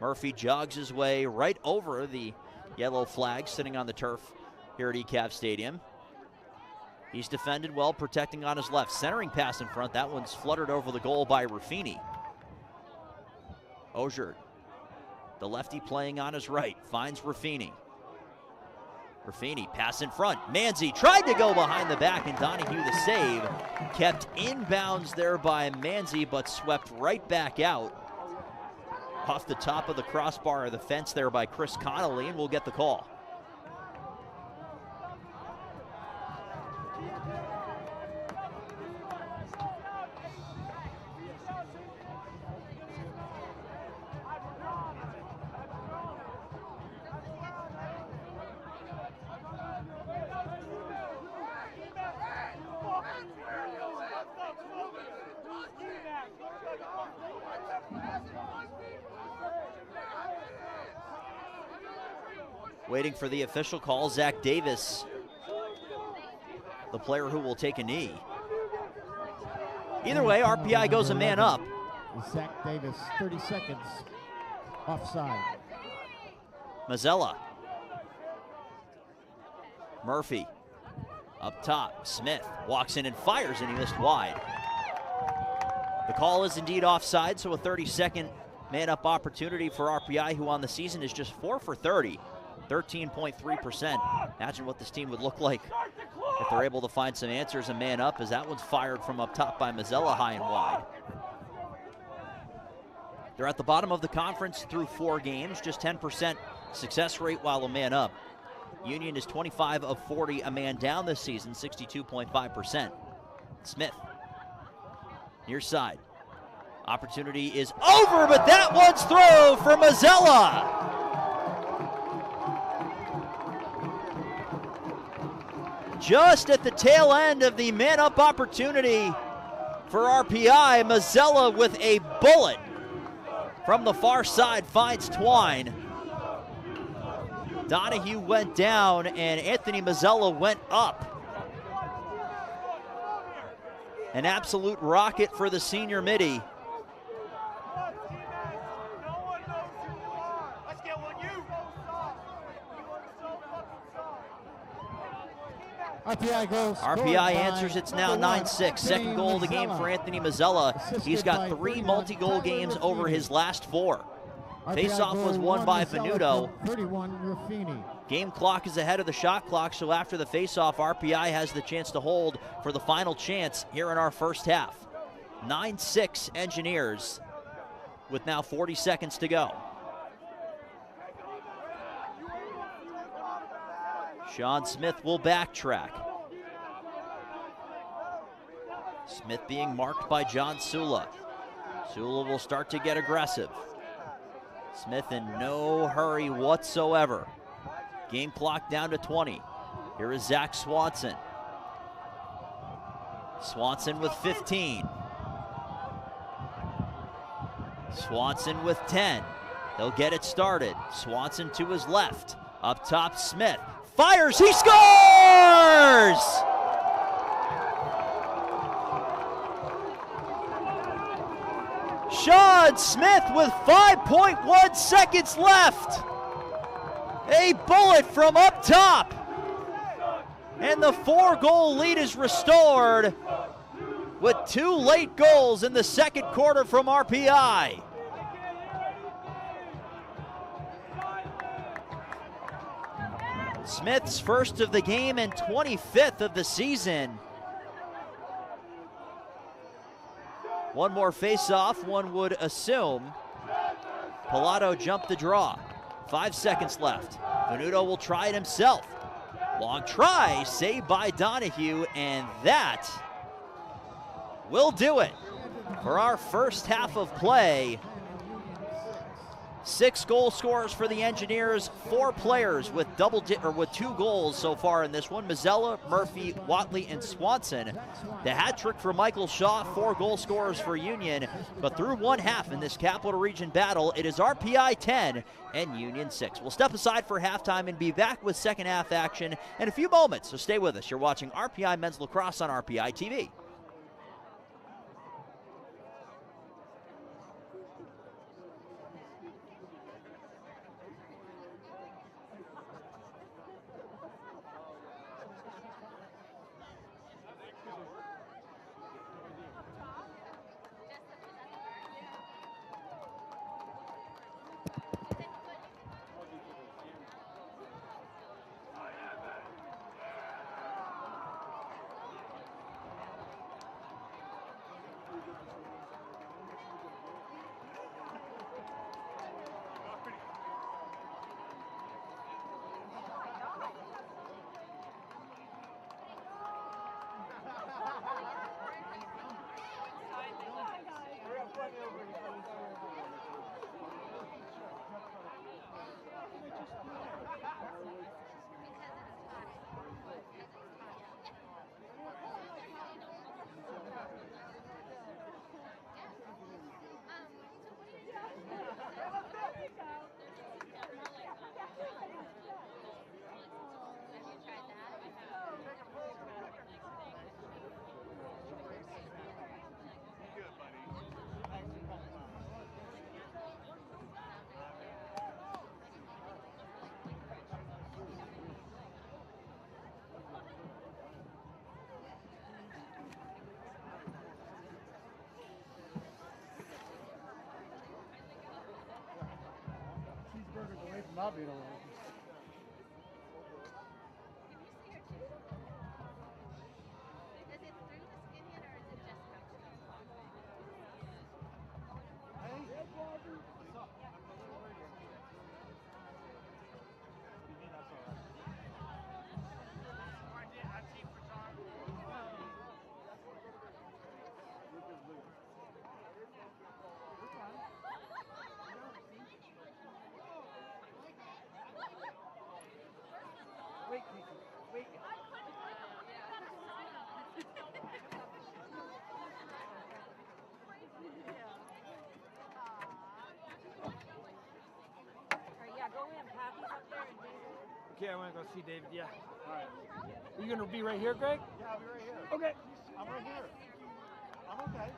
Murphy jogs his way right over the yellow flag sitting on the turf here at ECAV Stadium. He's defended well, protecting on his left. Centering pass in front. That one's fluttered over the goal by Ruffini. Ogier, the lefty playing on his right, finds Ruffini. Raffini, pass in front. Manzi tried to go behind the back, and Donahue the save. Kept inbounds there by Manzi, but swept right back out. Off the top of the crossbar of the fence there by Chris Connolly, and we'll get the call. Waiting for the official call, Zach Davis, the player who will take a knee. Either way, RPI goes a man up. Zach Davis, 30 seconds, offside. Mazzella. Murphy, up top. Smith walks in and fires, and he missed wide. The call is indeed offside, so a 30-second man-up opportunity for RPI, who on the season is just 4 for 30. 13.3%. Imagine what this team would look like if they're able to find some answers and man up, as that one's fired from up top by Mazzella high and wide. They're at the bottom of the conference through 4 games, just 10% success rate while a man up. Union is 25 of 40 a man down this season, 62.5%. Smith, near side. Opportunity is over, but that one's through for Mazzella. Just at the tail end of the man-up opportunity for RPI, Mazzella with a bullet from the far side finds Twine. Donahue went down and Anthony Mazzella went up. An absolute rocket for the senior midi. RPI answers. It's now 9-6. Second goal of the game for Anthony Mazzella. He's got 3 multi-goal games over his last 4. Face-off was won by Venuto. Game clock is ahead of the shot clock, so after the face-off, RPI has the chance to hold for the final chance here in our first half. 9-6 Engineers with now 40 seconds to go. Sean Smith will backtrack. Smith being marked by John Sula. Sula will start to get aggressive. Smith in no hurry whatsoever. Game clock down to 20. Here is Zach Swanson. Swanson with 15. Swanson with 10. They'll get it started. Swanson to his left. Up top, Smith. Fires, he scores! Sean Smith with 5.1 seconds left. A bullet from up top. And the 4-goal lead is restored with 2 late goals in the second quarter from RPI. Smith's first of the game and 25th of the season. One more face-off, one would assume. Pilato jumped the draw. 5 seconds left. Venuto will try it himself. Long try, saved by Donahue, and that will do it for our first half of play. 6 goal scorers for the Engineers, 4 players with 2 goals so far in this one. Mazzella, Murphy, Watley, and Swanson. The hat trick for Michael Shaw, 4 goal scorers for Union. But through one half in this Capital Region battle, it is RPI 10 and Union 6. We'll step aside for halftime and be back with second half action in a few moments, so stay with us. You're watching RPI Men's Lacrosse on RPI TV. job being a little. Can you see her too? Is it through the skin yet, or is it just coaching? Hey, what's up? I'm a little worried. What do you mean that's all right? Wait, Casey. Wait. Yeah, go in. Pappy's up there and David. Okay, I want to go see David. Yeah. All right. Are you gonna be right here, Greg? Yeah, I'll be right here. Okay. I'm right here. I'm okay.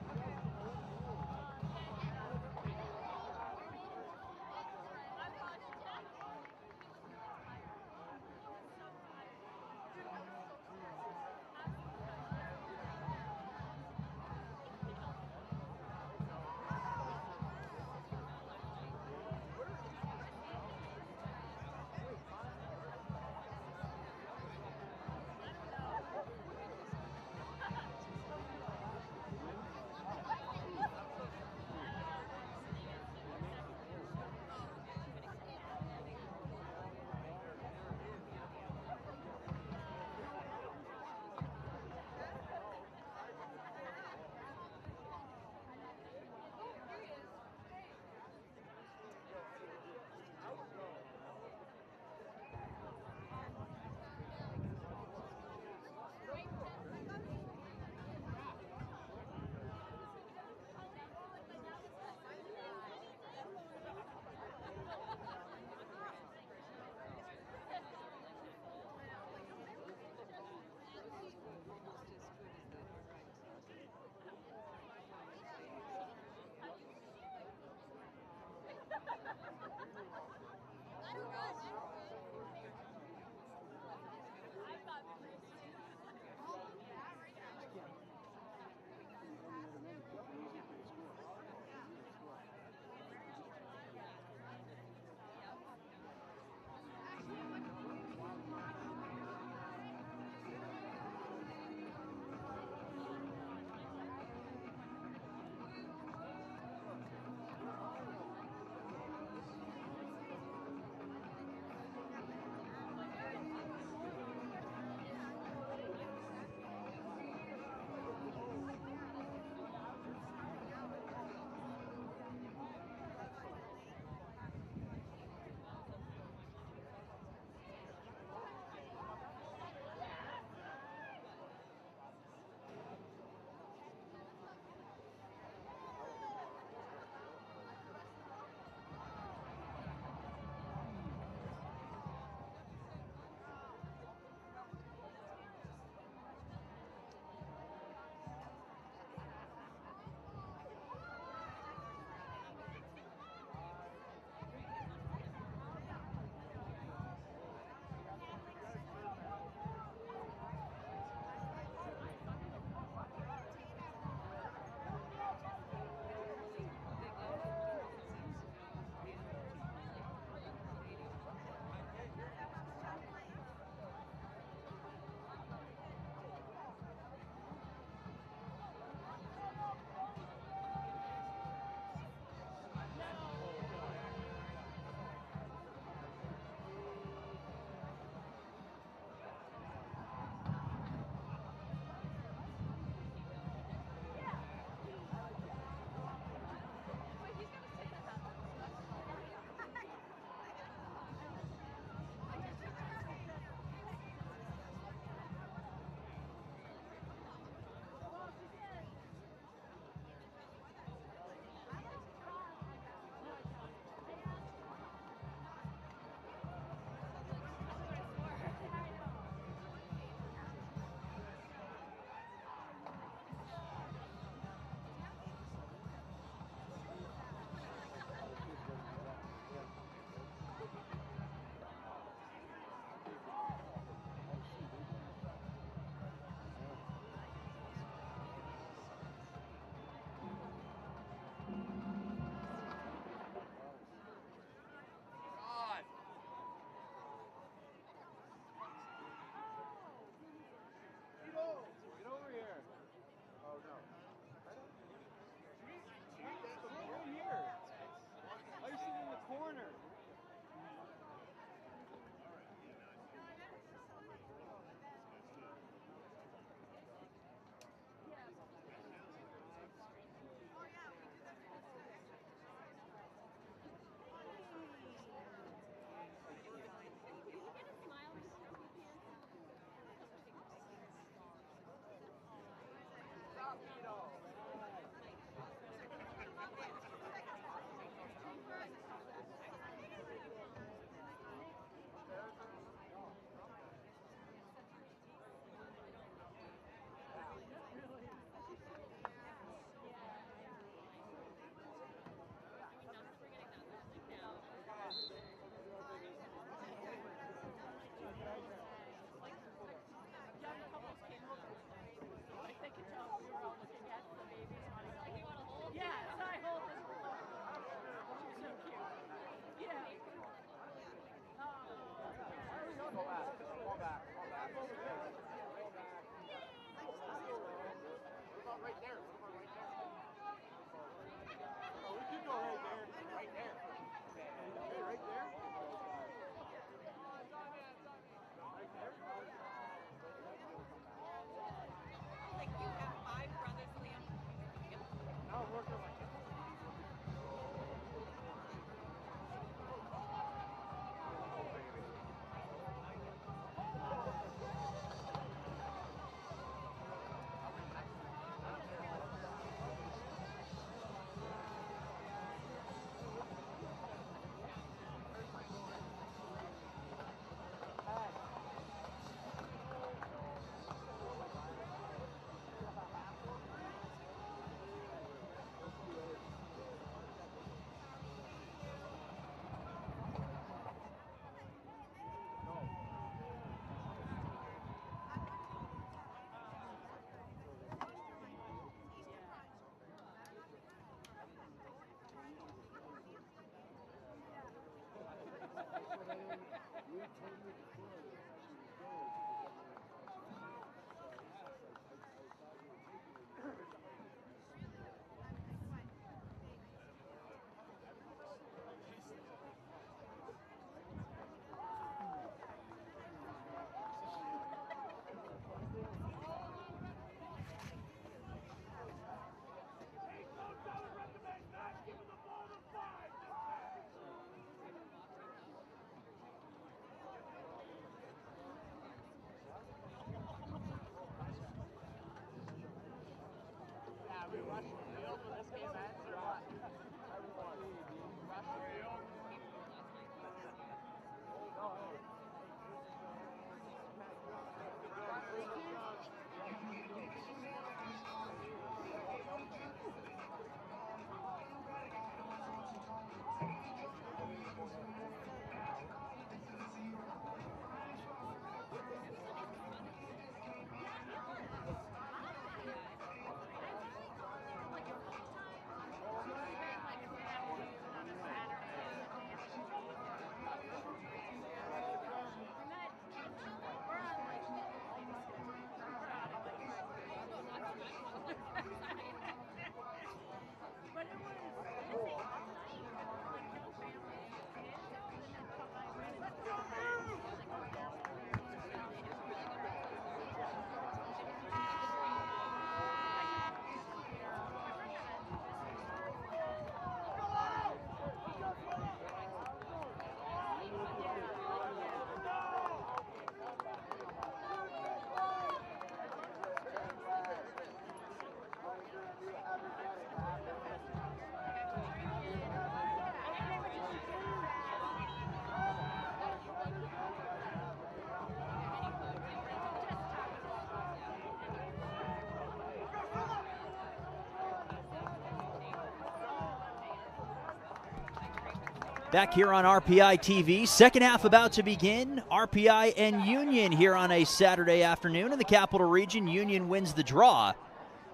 Back here on RPI TV, second half about to begin. RPI and Union here on a Saturday afternoon in the Capital Region. Union wins the draw,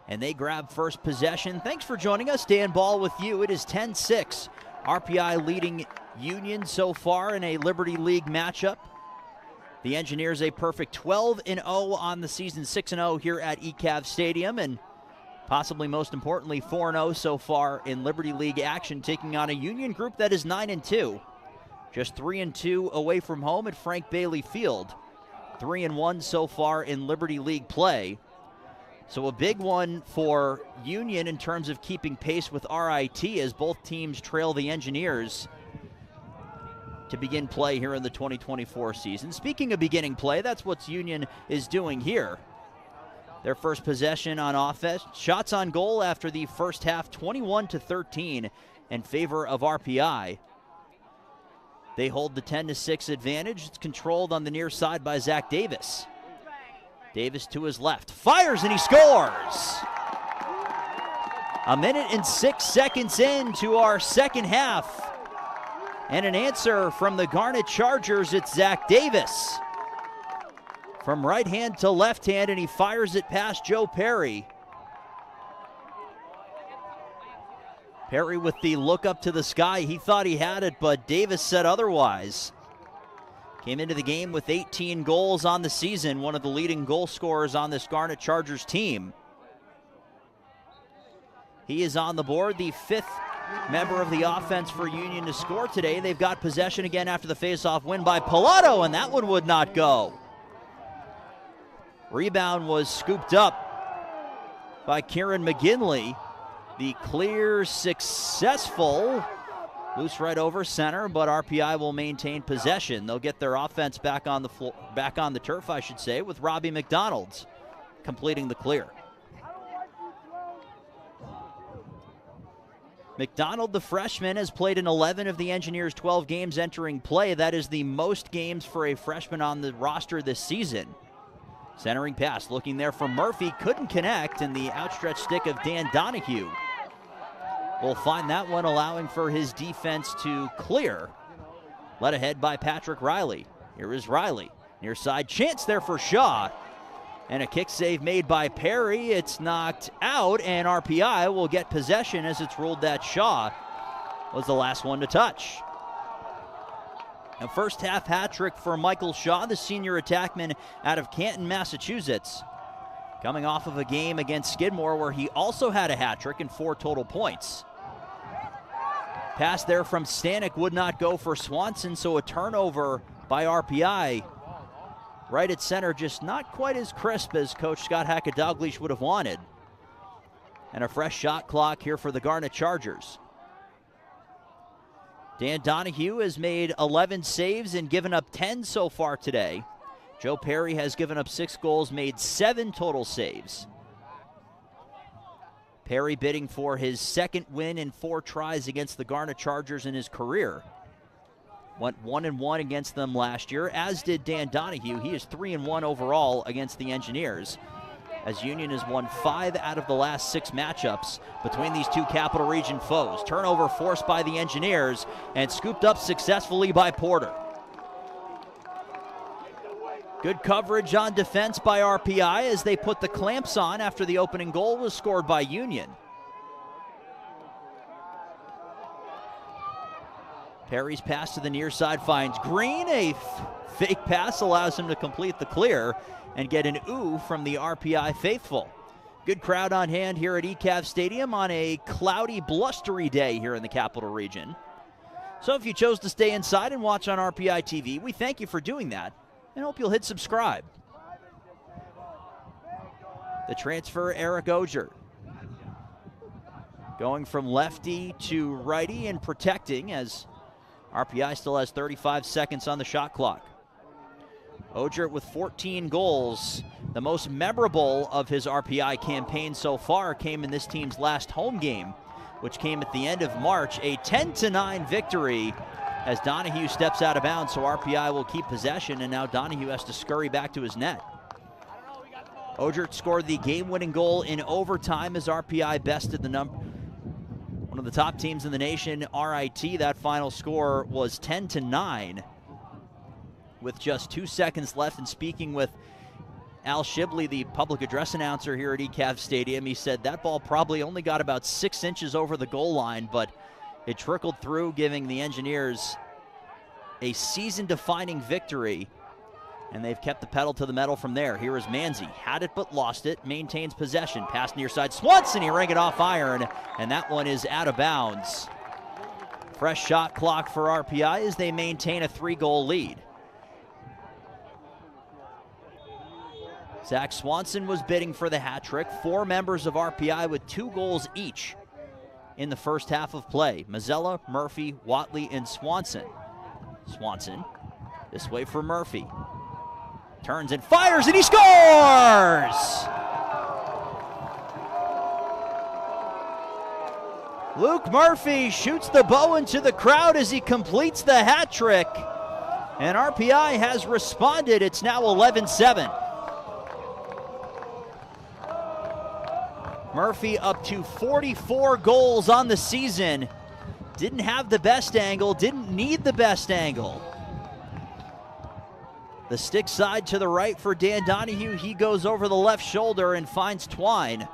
and they grab first possession. Thanks for joining us. Dan Ball with you. It is 10-6. RPI leading Union so far in a Liberty League matchup. The Engineers a perfect 12-0 on the season, 6-0 here at ECAV Stadium, and possibly most importantly, 4-0 so far in Liberty League action, taking on a Union group that is 9-2. Just 3-2 away from home at Frank Bailey Field. 3-1 so far in Liberty League play. So a big one for Union in terms of keeping pace with RIT as both teams trail the Engineers to begin play here in the 2024 season. Speaking of beginning play, that's what Union is doing here. Their first possession on offense, shots on goal after the first half, 21-13 in favor of RPI. They hold the 10-6 advantage. It's controlled on the near side by Zach Davis. Davis to his left, fires and he scores! A minute and 6 seconds into our second half. And an answer from the Garnet Chargers, it's Zach Davis. From right hand to left hand, and he fires it past Joe Perry. Perry with the look up to the sky. He thought he had it, but Davis said otherwise. Came into the game with 18 goals on the season, one of the leading goal scorers on this Garnet Chargers team. He is on the board, the fifth member of the offense for Union to score today. They've got possession again after the faceoff win by Pilato, and that one would not go. Rebound was scooped up by Kieran McGinley. The clear, successful, loose right over center, but RPI will maintain possession. They'll get their offense back on the floor, back on the turf, I should say, with Robbie McDonald's completing the clear. McDonald, the freshman, has played in 11 of the Engineers' 12 games entering play. That is the most games for a freshman on the roster this season. Centering pass, looking there for Murphy, couldn't connect, and the outstretched stick of Dan Donahue will find that one, allowing for his defense to clear. Led ahead by Patrick Riley. Here is Riley, near side chance there for Shaw, and a kick save made by Perry. It's knocked out, and RPI will get possession as it's ruled that Shaw was the last one to touch. A first half hat trick for Michael Shaw, the senior attackman out of Canton, Massachusetts. Coming off of a game against Skidmore where he also had a hat trick and 4 total points. Pass there from Stanek would not go for Swanson, so a turnover by RPI. Right at center, just not quite as crisp as Coach Scott Hackett-Dalglish would have wanted. And a fresh shot clock here for the Garnet Chargers. Dan Donahue has made 11 saves and given up 10 so far today. Joe Perry has given up 6 goals, made 7 total saves. Perry bidding for his second win in 4 tries against the Garnet Chargers in his career. Went 1-1 against them last year, as did Dan Donahue. He is 3-1 overall against the Engineers, as Union has won 5 out of the last 6 matchups between these two Capital Region foes. Turnover forced by the Engineers and scooped up successfully by Porter. Good coverage on defense by RPI as they put the clamps on after the opening goal was scored by Union. Perry's pass to the near side finds Green. A fake pass allows him to complete the clear and get an ooh from the RPI faithful. Good crowd on hand here at ECAV Stadium on a cloudy, blustery day here in the Capital Region. So if you chose to stay inside and watch on RPI TV, we thank you for doing that and hope you'll hit subscribe. The transfer, Eric Ogier, going from lefty to righty and protecting as RPI still has 35 seconds on the shot clock. Ogier with 14 goals. The most memorable of his RPI campaign so far came in this team's last home game, which came at the end of March. A 10-9 victory as Donahue steps out of bounds, so RPI will keep possession, and now Donahue has to scurry back to his net. Ogier scored the game-winning goal in overtime as RPI bested the One of the top teams in the nation, RIT, that final score was 10-9 with just 2 seconds left. And speaking with Al Shibley, the public address announcer here at ECAV Stadium, he said that ball probably only got about 6 inches over the goal line, but it trickled through, giving the Engineers a season-defining victory, and they've kept the pedal to the metal from there. Here is Manzi, had it but lost it, maintains possession, pass near side, Swanson, he rang it off iron, and that one is out of bounds. Fresh shot clock for RPI as they maintain a 3-goal lead. Zach Swanson was bidding for the hat trick. 4 members of RPI with 2 goals each in the first half of play. Mazzella, Murphy, Watley, and Swanson. Swanson, this way for Murphy. Turns and fires, and he scores! Luke Murphy shoots the bow into the crowd as he completes the hat trick. And RPI has responded. It's now 11-7. Murphy up to 44 goals on the season. Didn't have the best angle, didn't need the best angle. The stick side to the right for Dan Donahue. He goes over the left shoulder and finds Twine.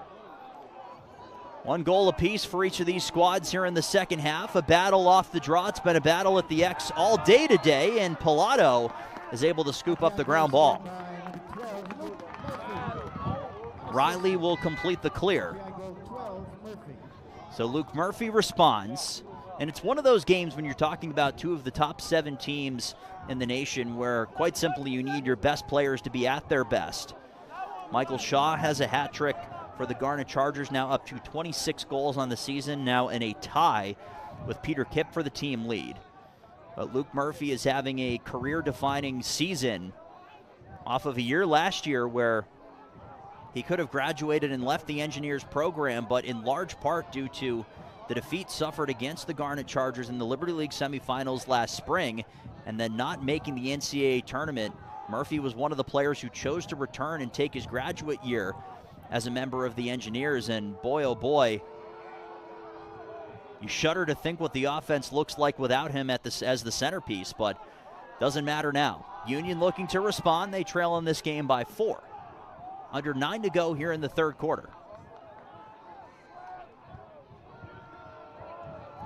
1 goal apiece for each of these squads here in the second half. A battle off the draw. It's been a battle at the X all day today, and Pilato is able to scoop up the ground ball. Riley will complete the clear. So Luke Murphy responds. And it's one of those games when you're talking about 2 of the top 7 teams in the nation where, quite simply, you need your best players to be at their best. Michael Shaw has a hat trick for the Garnet Chargers, now up to 26 goals on the season, now in a tie with Peter Kipp for the team lead. But Luke Murphy is having a career-defining season off of a year last year where he could have graduated and left the Engineers program, but in large part due to the defeat suffered against the Garnet Chargers in the Liberty League semifinals last spring, and then not making the NCAA tournament, Murphy was one of the players who chose to return and take his graduate year as a member of the Engineers. And boy, oh boy, you shudder to think what the offense looks like without him as the centerpiece, but doesn't matter now. Union looking to respond. They trail in this game by 4. Under 9 to go here in the third quarter.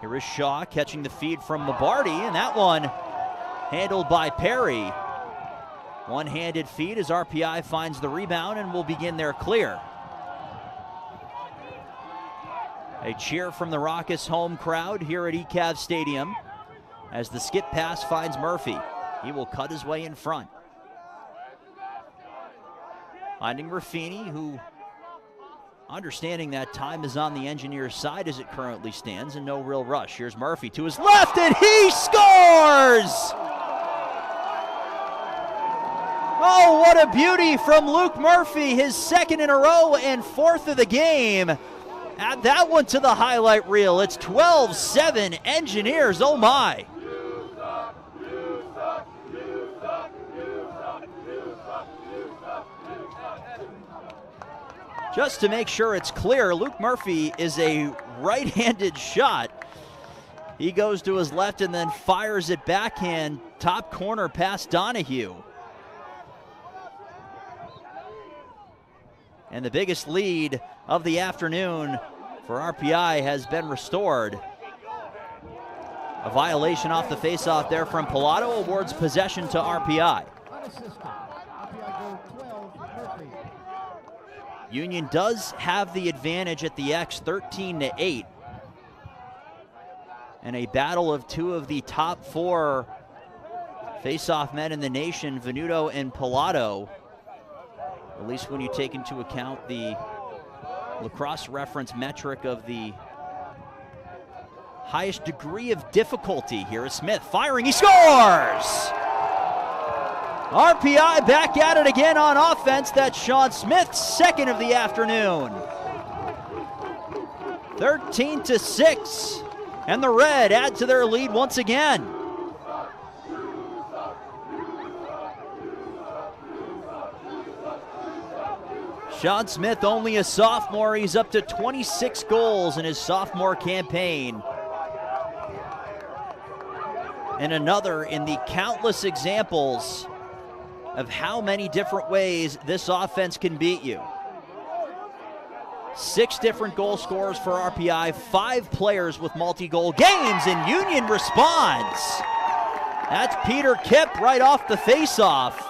Here is Shaw catching the feed from Mabardi, and that one handled by Perry. One-handed feed as RPI finds the rebound and will begin their clear. A cheer from the raucous home crowd here at ECAV Stadium as the skip pass finds Murphy. He will cut his way in front. Finding Raffini, who, understanding that time is on the Engineers' side as it currently stands and no real rush. Here's Murphy to his left, and he scores! Oh, what a beauty from Luke Murphy, his 2nd in a row and 4th of the game. Add that one to the highlight reel. It's 12-7 Engineers, oh my. Just to make sure it's clear, Luke Murphy is a right-handed shot. He goes to his left and then fires it backhand, top corner past Donahue. And the biggest lead of the afternoon for RPI has been restored. A violation off the faceoff there from Pilato awards possession to RPI. Union does have the advantage at the X, 13-8. And a battle of 2 of the top 4 face-off men in the nation, Venuto and Pilato. At least when you take into account the Lacrosse reference metric of the highest degree of difficulty. Here is Smith firing, he scores! RPI back at it again on offense. That's Sean Smith's 2nd of the afternoon. 13-6, and the Red add to their lead once again. Sean Smith, only a sophomore. He's up to 26 goals in his sophomore campaign. And another in the countless examples of how many different ways this offense can beat you. 6 different goal scorers for RPI, 5 players with multi-goal games, and Union responds. That's Peter Kipp right off the face-off.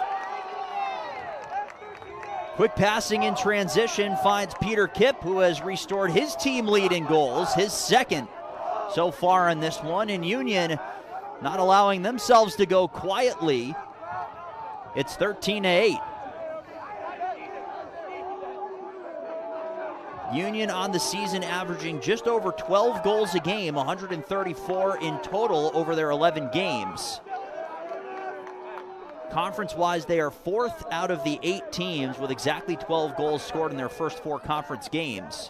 Quick passing in transition finds Peter Kipp, who has restored his team lead in goals, his second so far in this one, and Union not allowing themselves to go quietly. It's 13-8. Union on the season averaging just over 12 goals a game, 134 in total over their 11 games. Conference-wise, they are 4th out of the 8 teams with exactly 12 goals scored in their first 4 conference games.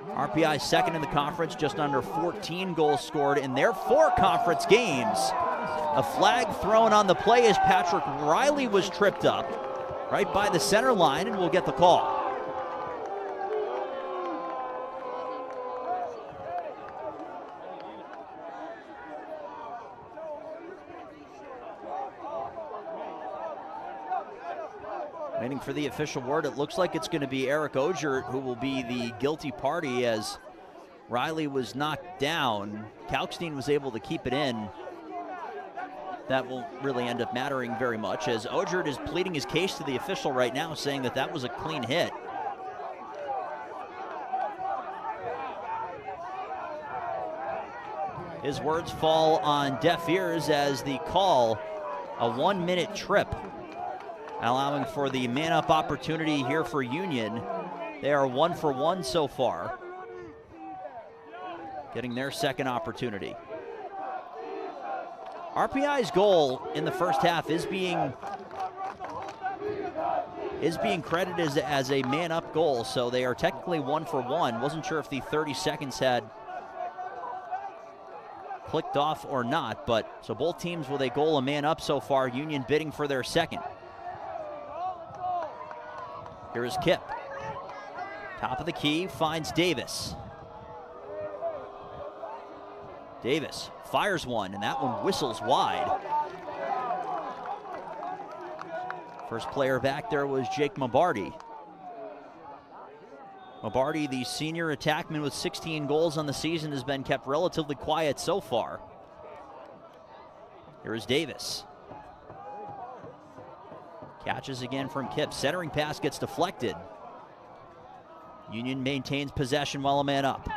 RPI second in the conference, just under 14 goals scored in their 4 conference games. A flag thrown on the play as Patrick Riley was tripped up right by the center line, and we'll get the call. Waiting for the official word. It looks like it's going to be Eric Ogert who will be the guilty party as Riley was knocked down. Kalkstein was able to keep it in. That won't really end up mattering very much as Ogert is pleading his case to the official right now, saying that that was a clean hit. His words fall on deaf ears as the call, a 1-minute trip, allowing for the man-up opportunity here for Union. They are 1 for 1 so far, getting their second opportunity. RPI's goal in the first half is being credited as a man-up goal, so they are technically 1 for 1. Wasn't sure if the 30 seconds had clicked off or not, but so both teams with a goal, a man-up so far. Union bidding for their second. Here is Kipp. Top of the key, finds Davis. Davis fires one, and that one whistles wide. First player back there was Jake Mabardi. Mabardi, the senior attackman with 16 goals on the season, has been kept relatively quiet so far. Here is Davis. Catches again from Kipp. Centering pass gets deflected. Union maintains possession while a man up.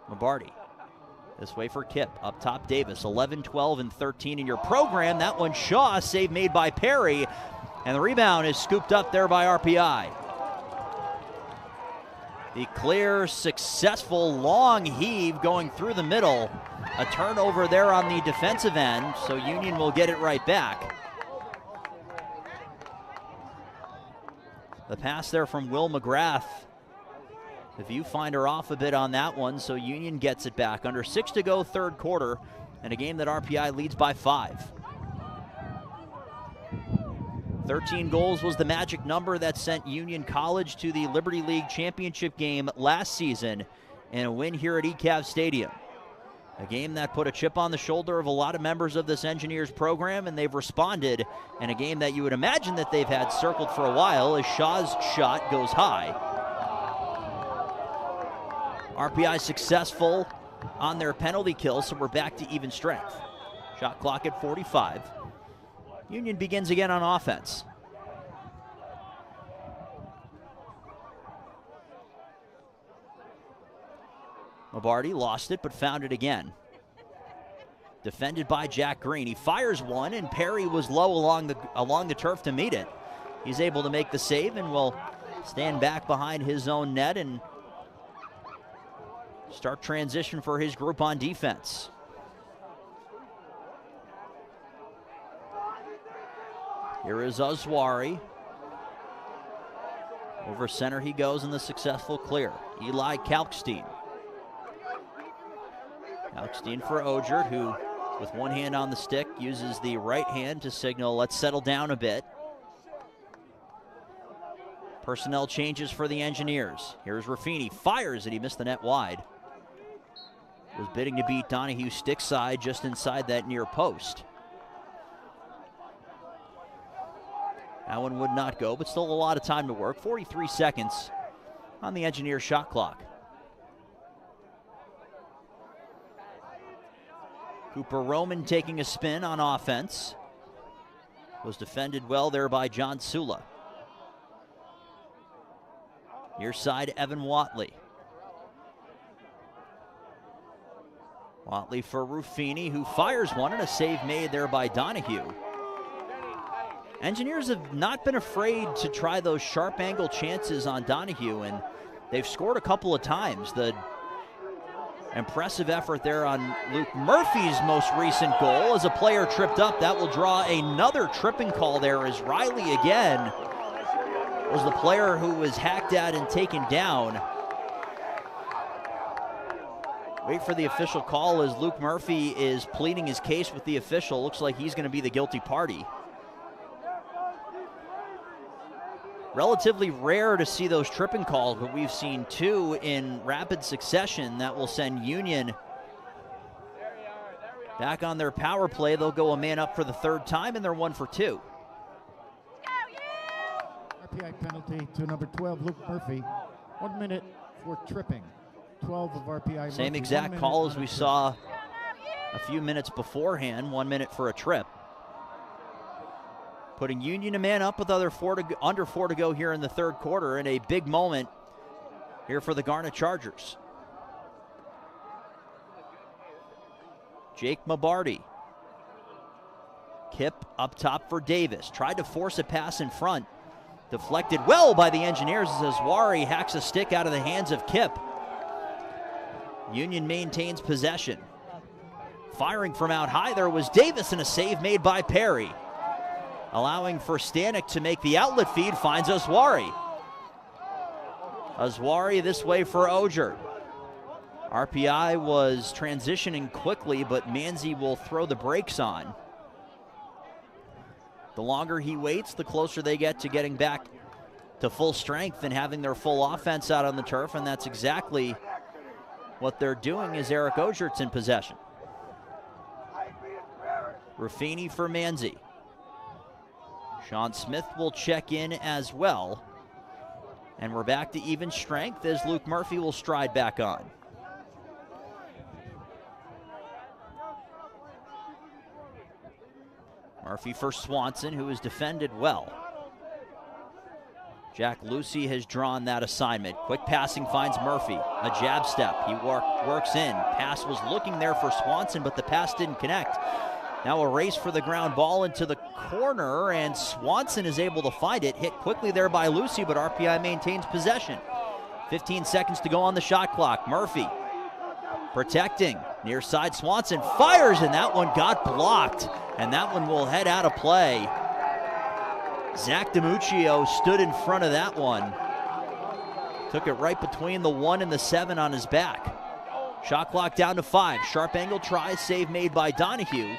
Mabardi. This way for Kipp. Up top, Davis. 11, 12, and 13 in your program. That one, Shaw. Save made by Perry. And the rebound is scooped up there by RPI. The clear, successful, long heave going through the middle. A turnover there on the defensive end, so Union will get it right back. The pass there from Will McGrath. The viewfinder off a bit on that one, so Union gets it back. Under 6 to go, third quarter, and a game that RPI leads by 5. 13 goals was the magic number that sent Union College to the Liberty League championship game last season and a win here at ECAV Stadium. A game that put a chip on the shoulder of a lot of members of this Engineers program, and they've responded, and a game that you would imagine that they've had circled for a while as Shaw's shot goes high. RPI successful on their penalty kill, so we're back to even strength. Shot clock at 45. Union begins again on offense. Mabardi lost it, but found it again. Defended by Jack Green. He fires one, and Perry was low along the turf to meet it. He's able to make the save and will stand back behind his own net and start transition for his group on defense. Here is Oswari. Over center he goes in the successful clear. Eli Kalkstein. Kalkstein for Ogert, who with one hand on the stick uses the right hand to signal, let's settle down a bit. Personnel changes for the Engineers. Here's Raffini, fires it, he missed the net wide. Was bidding to beat Donahue stick side just inside that near post. That one would not go, but still a lot of time to work. 43 seconds on the Engineer shot clock. Cooper Roman taking a spin on offense. Was defended well there by John Sula. Near side, Evan Watley. Watley for Ruffini, who fires one, and a save made there by Donahue. Engineers have not been afraid to try those sharp angle chances on Donahue, and they've scored a couple of times. The impressive effort there on Luke Murphy's most recent goal as a player tripped up. That will draw another tripping call there as Riley again was the player who was hacked at and taken down. Wait for the official call as Luke Murphy is pleading his case with the official. Looks like he's going to be the guilty party. Relatively rare to see those tripping calls, but we've seen two in rapid succession. That will send Union back on their power play. They'll go a man up for the third time, and they're 1 for 2. RPI penalty to number 12, Luke Murphy. 1 minute for tripping. 12 of RPI. Same Murphy, exact 1 minute call as on we a trip. saw a few minutes beforehand. 1 minute for a trip. Putting Union a man up with under 4 to go here in the third quarter, and a big moment here for the Garnet Chargers. Jake Mabardi. Kip up top for Davis. Tried to force a pass in front. Deflected well by the Engineers as Wari hacks a stick out of the hands of Kip. Union maintains possession. Firing from out high there was Davis, and a save made by Perry. Allowing for Stanek to make the outlet feed, finds Oswari. Oswari this way for Oger. RPI was transitioning quickly, but Manzi will throw the brakes on. The longer he waits, the closer they get to getting back to full strength and having their full offense out on the turf, and that's exactly what they're doing as Eric Ogert's in possession. Ruffini for Manzi. Sean Smith will check in as well. And we're back to even strength as Luke Murphy will stride back on. Murphy for Swanson, who is defended well. Jack Lucy has drawn that assignment. Quick passing finds Murphy. A jab step. He works in. Pass was looking there for Swanson, but the pass didn't connect. Now a race for the ground ball into the corner, and Swanson is able to find it. Hit quickly there by Lucy, but RPI maintains possession. 15 seconds to go on the shot clock. Murphy protecting. Near side, Swanson fires, and that one got blocked. And that one will head out of play. Zach DiMuccio stood in front of that one. Took it right between the 1 and the 7 on his back. Shot clock down to 5. Sharp angle try, save made by Donahue.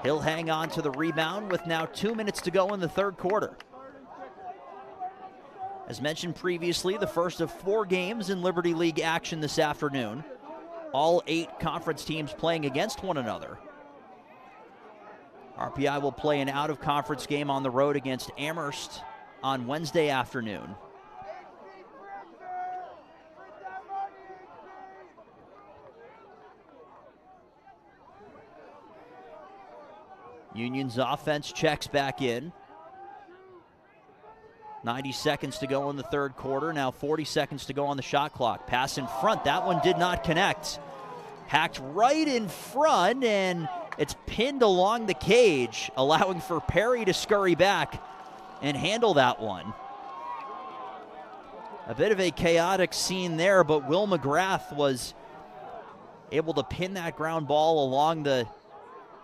He'll hang on to the rebound with now 2 minutes to go in the third quarter. As mentioned previously, the first of 4 games in Liberty League action this afternoon. All 8 conference teams playing against one another. RPI will play an out-of-conference game on the road against Amherst on Wednesday afternoon. Union's offense checks back in. 90 seconds to go in the third quarter. Now 40 seconds to go on the shot clock. Pass in front. That one did not connect. Hacked right in front, and it's pinned along the cage, allowing for Perry to scurry back and handle that one. A bit of a chaotic scene there, but Will McGrath was able to pin that ground ball along the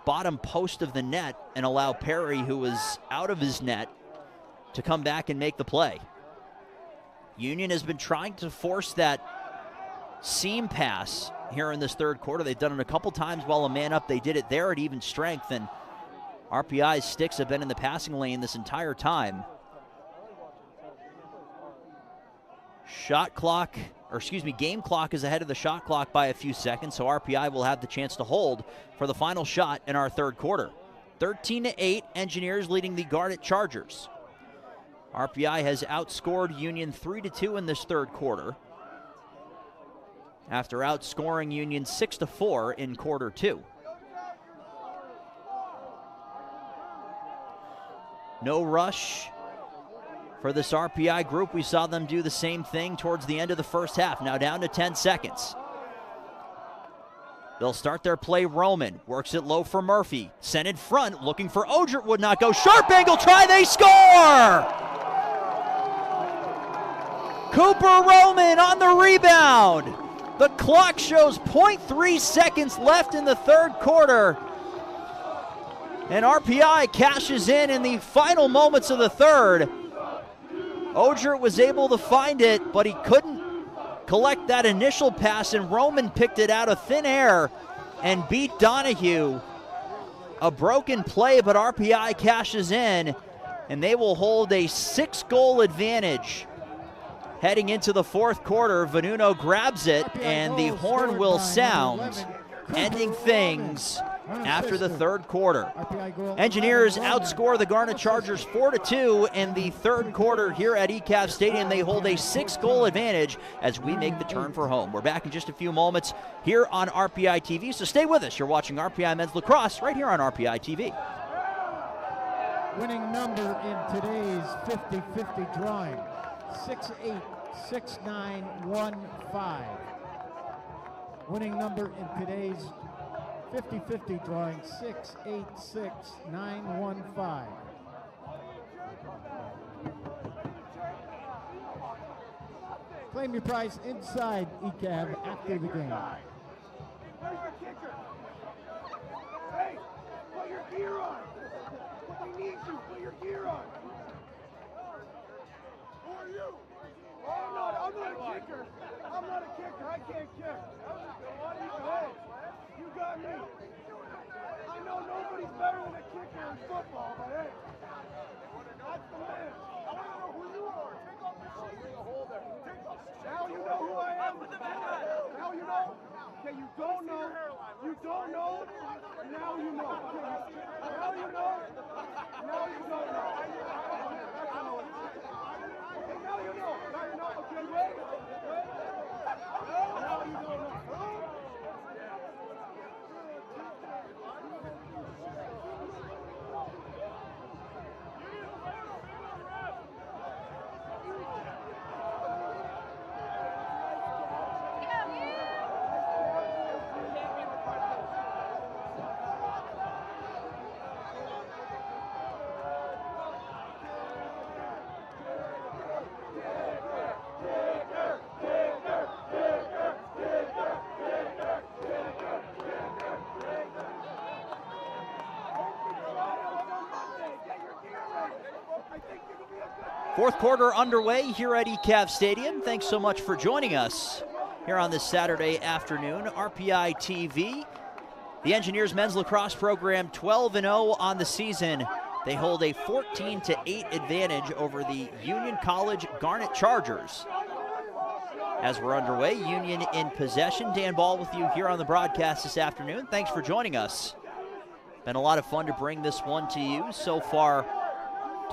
bottom post of the net and allow Perry, who was out of his net, to come back and make the play. Union has been trying to force that seam pass here in this third quarter. They've done it a couple times while a man up. They did it there at even strength, and RPI's sticks have been in the passing lane this entire time. Game clock is ahead of the shot clock by a few seconds, so RPI will have the chance to hold for the final shot in our third quarter. 13-8, Engineers leading the Garnet Chargers. RPI has outscored Union 3-2 in this third quarter, after outscoring Union 6-4 in quarter two. No rush for this RPI group. We saw them do the same thing towards the end of the first half. Now down to 10 seconds. They'll start their play. Roman works it low for Murphy. Sent in front, looking for Odrick, would not go. Sharp angle try, they score! Cooper Roman on the rebound. The clock shows 0.3 seconds left in the third quarter. And RPI cashes in the final moments of the third. Odrick was able to find it, but he couldn't collect that initial pass, and Roman picked it out of thin air and beat Donahue. A broken play, but RPI cashes in, and they will hold a 6-goal advantage. Heading into the fourth quarter, Venuno grabs it, and the horn will sound, ending things after the third quarter. Engineers outscore the Garnet Chargers 4-2 in the third quarter here at ECAV Stadium. They hold a 6-goal advantage as we make the turn for home. We're back in just a few moments here on RPI TV, so stay with us. You're watching RPI Men's Lacrosse right here on RPI TV. Winning number in today's 50-50 drawing, 686915. Winning number in today's 50-50 drawing, 686915. Claim your prize inside ECAV after the game. Where's your kicker? Hey, put your gear on. We need you. Put your gear on. Who are you? I'm not a kicker. I'm not a kicker. I can't kick. Hey, you got me. I know nobody's better than a kicker in football, but hey, that's the man. I want to know who you are. Take off your shoes. Now you know who I am. Now you know. Okay, you don't know. You don't know. Now you know. Now you know. Now you don't know. Okay, now you know. Now you know. Okay, wait. Now you don't know. Fourth quarter underway here at ECAV Stadium. Thanks so much for joining us here on this Saturday afternoon. RPI TV. The Engineers men's lacrosse program 12-0 on the season. They hold a 14-8 advantage over the Union College Garnet Chargers. As we're underway, Union in possession. Dan Ball with you here on the broadcast this afternoon. Thanks for joining us. Been a lot of fun to bring this one to you. So far,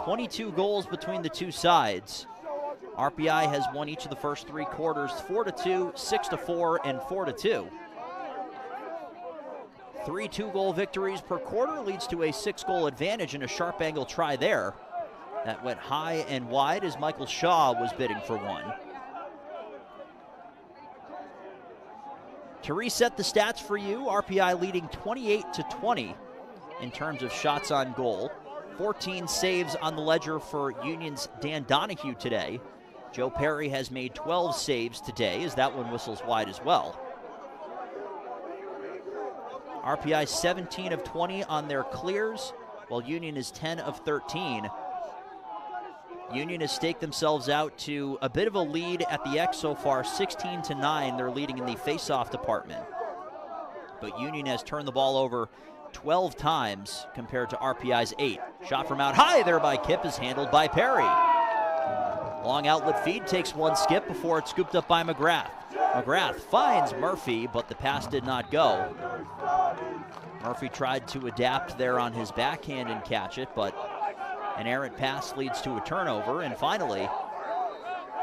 22 goals between the two sides. RPI has won each of the first three quarters, 4-2, 6-4, and 4-2. 3 2-goal victories per quarter leads to a 6-goal advantage, and a sharp angle try there. That went high and wide as Michael Shaw was bidding for one. To reset the stats for you, RPI leading 28-20 in terms of shots on goal. 14 saves on the ledger for Union's Dan Donahue today. Joe Perry has made 12 saves today as that one whistles wide as well. RPI 17 of 20 on their clears, while Union is 10 of 13. Union has staked themselves out to a bit of a lead at the X so far, 16-9. They're leading in the face-off department. But Union has turned the ball over 12 times compared to RPI's 8. Shot from out high there by Kipp is handled by Perry. Long outlet feed takes one skip before it's scooped up by McGrath. McGrath finds Murphy, but the pass did not go. Murphy tried to adapt there on his backhand and catch it, but an errant pass leads to a turnover. And finally,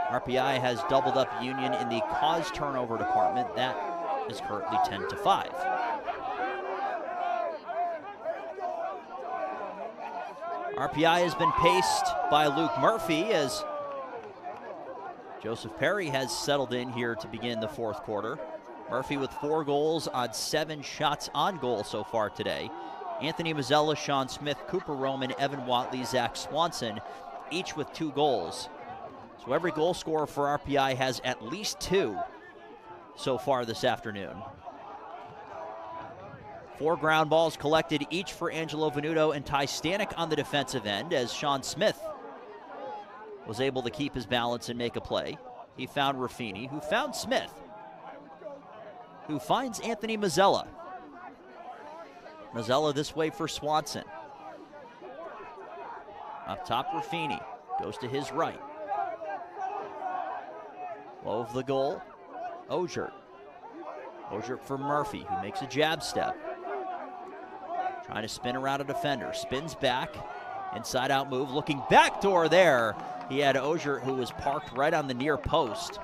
RPI has doubled up Union in the caused turnover department. That is currently 10-5. RPI has been paced by Luke Murphy as Joseph Perry has settled in here to begin the fourth quarter. Murphy with 4 goals on 7 shots on goal so far today. Anthony Mazzella, Sean Smith, Cooper Roman, Evan Watley, Zach Swanson, each with 2 goals. So every goal scorer for RPI has at least 2 so far this afternoon. 4 ground balls collected each for Angelo Venuto and Ty Stanek on the defensive end, as Sean Smith was able to keep his balance and make a play. He found Raffini, who found Smith, who finds Anthony Mazzella. Mazzella this way for Swanson. Up top, Raffini goes to his right. Low of the goal, Ojert. Ojert for Murphy, who makes a jab step. Trying to spin around a defender, spins back, inside out move, looking backdoor there. He had Ojert, who was parked right on the near post.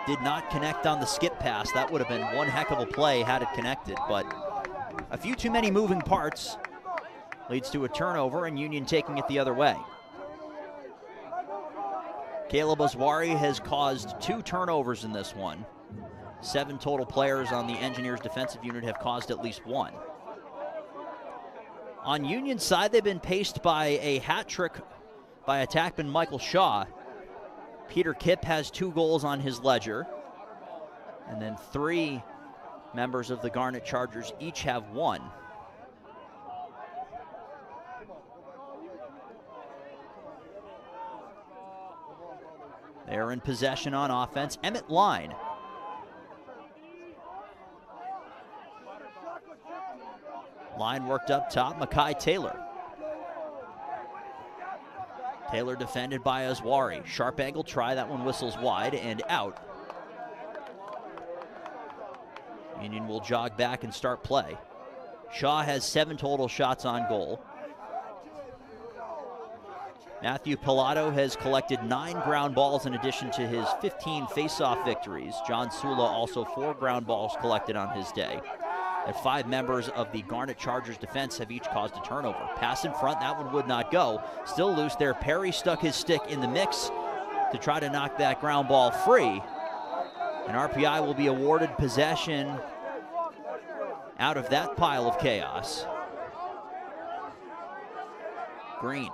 Did not connect on the skip pass. That would have been one heck of a play had it connected, but a few too many moving parts leads to a turnover and Union taking it the other way. Caleb Oswari has caused 2 turnovers in this one. 7 total players on the Engineers defensive unit have caused at least 1. On Union's side, they've been paced by a hat trick by attackman Michael Shaw. Peter Kipp has 2 goals on his ledger. And then 3 members of the Garnet Chargers each have 1. They're in possession on offense. Emmett Line. Line worked up top, Makai Taylor. Taylor defended by Oswari. Sharp angle try, that one whistles wide and out. Union will jog back and start play. Shaw has 7 total shots on goal. Matthew Pilato has collected 9 ground balls in addition to his 15 face-off victories. John Sula also 4 ground balls collected on his day. And 5 members of the Garnet Chargers defense have each caused a turnover. Pass in front, that one would not go. Still loose there. Perry stuck his stick in the mix to try to knock that ground ball free. And RPI will be awarded possession out of that pile of chaos. Green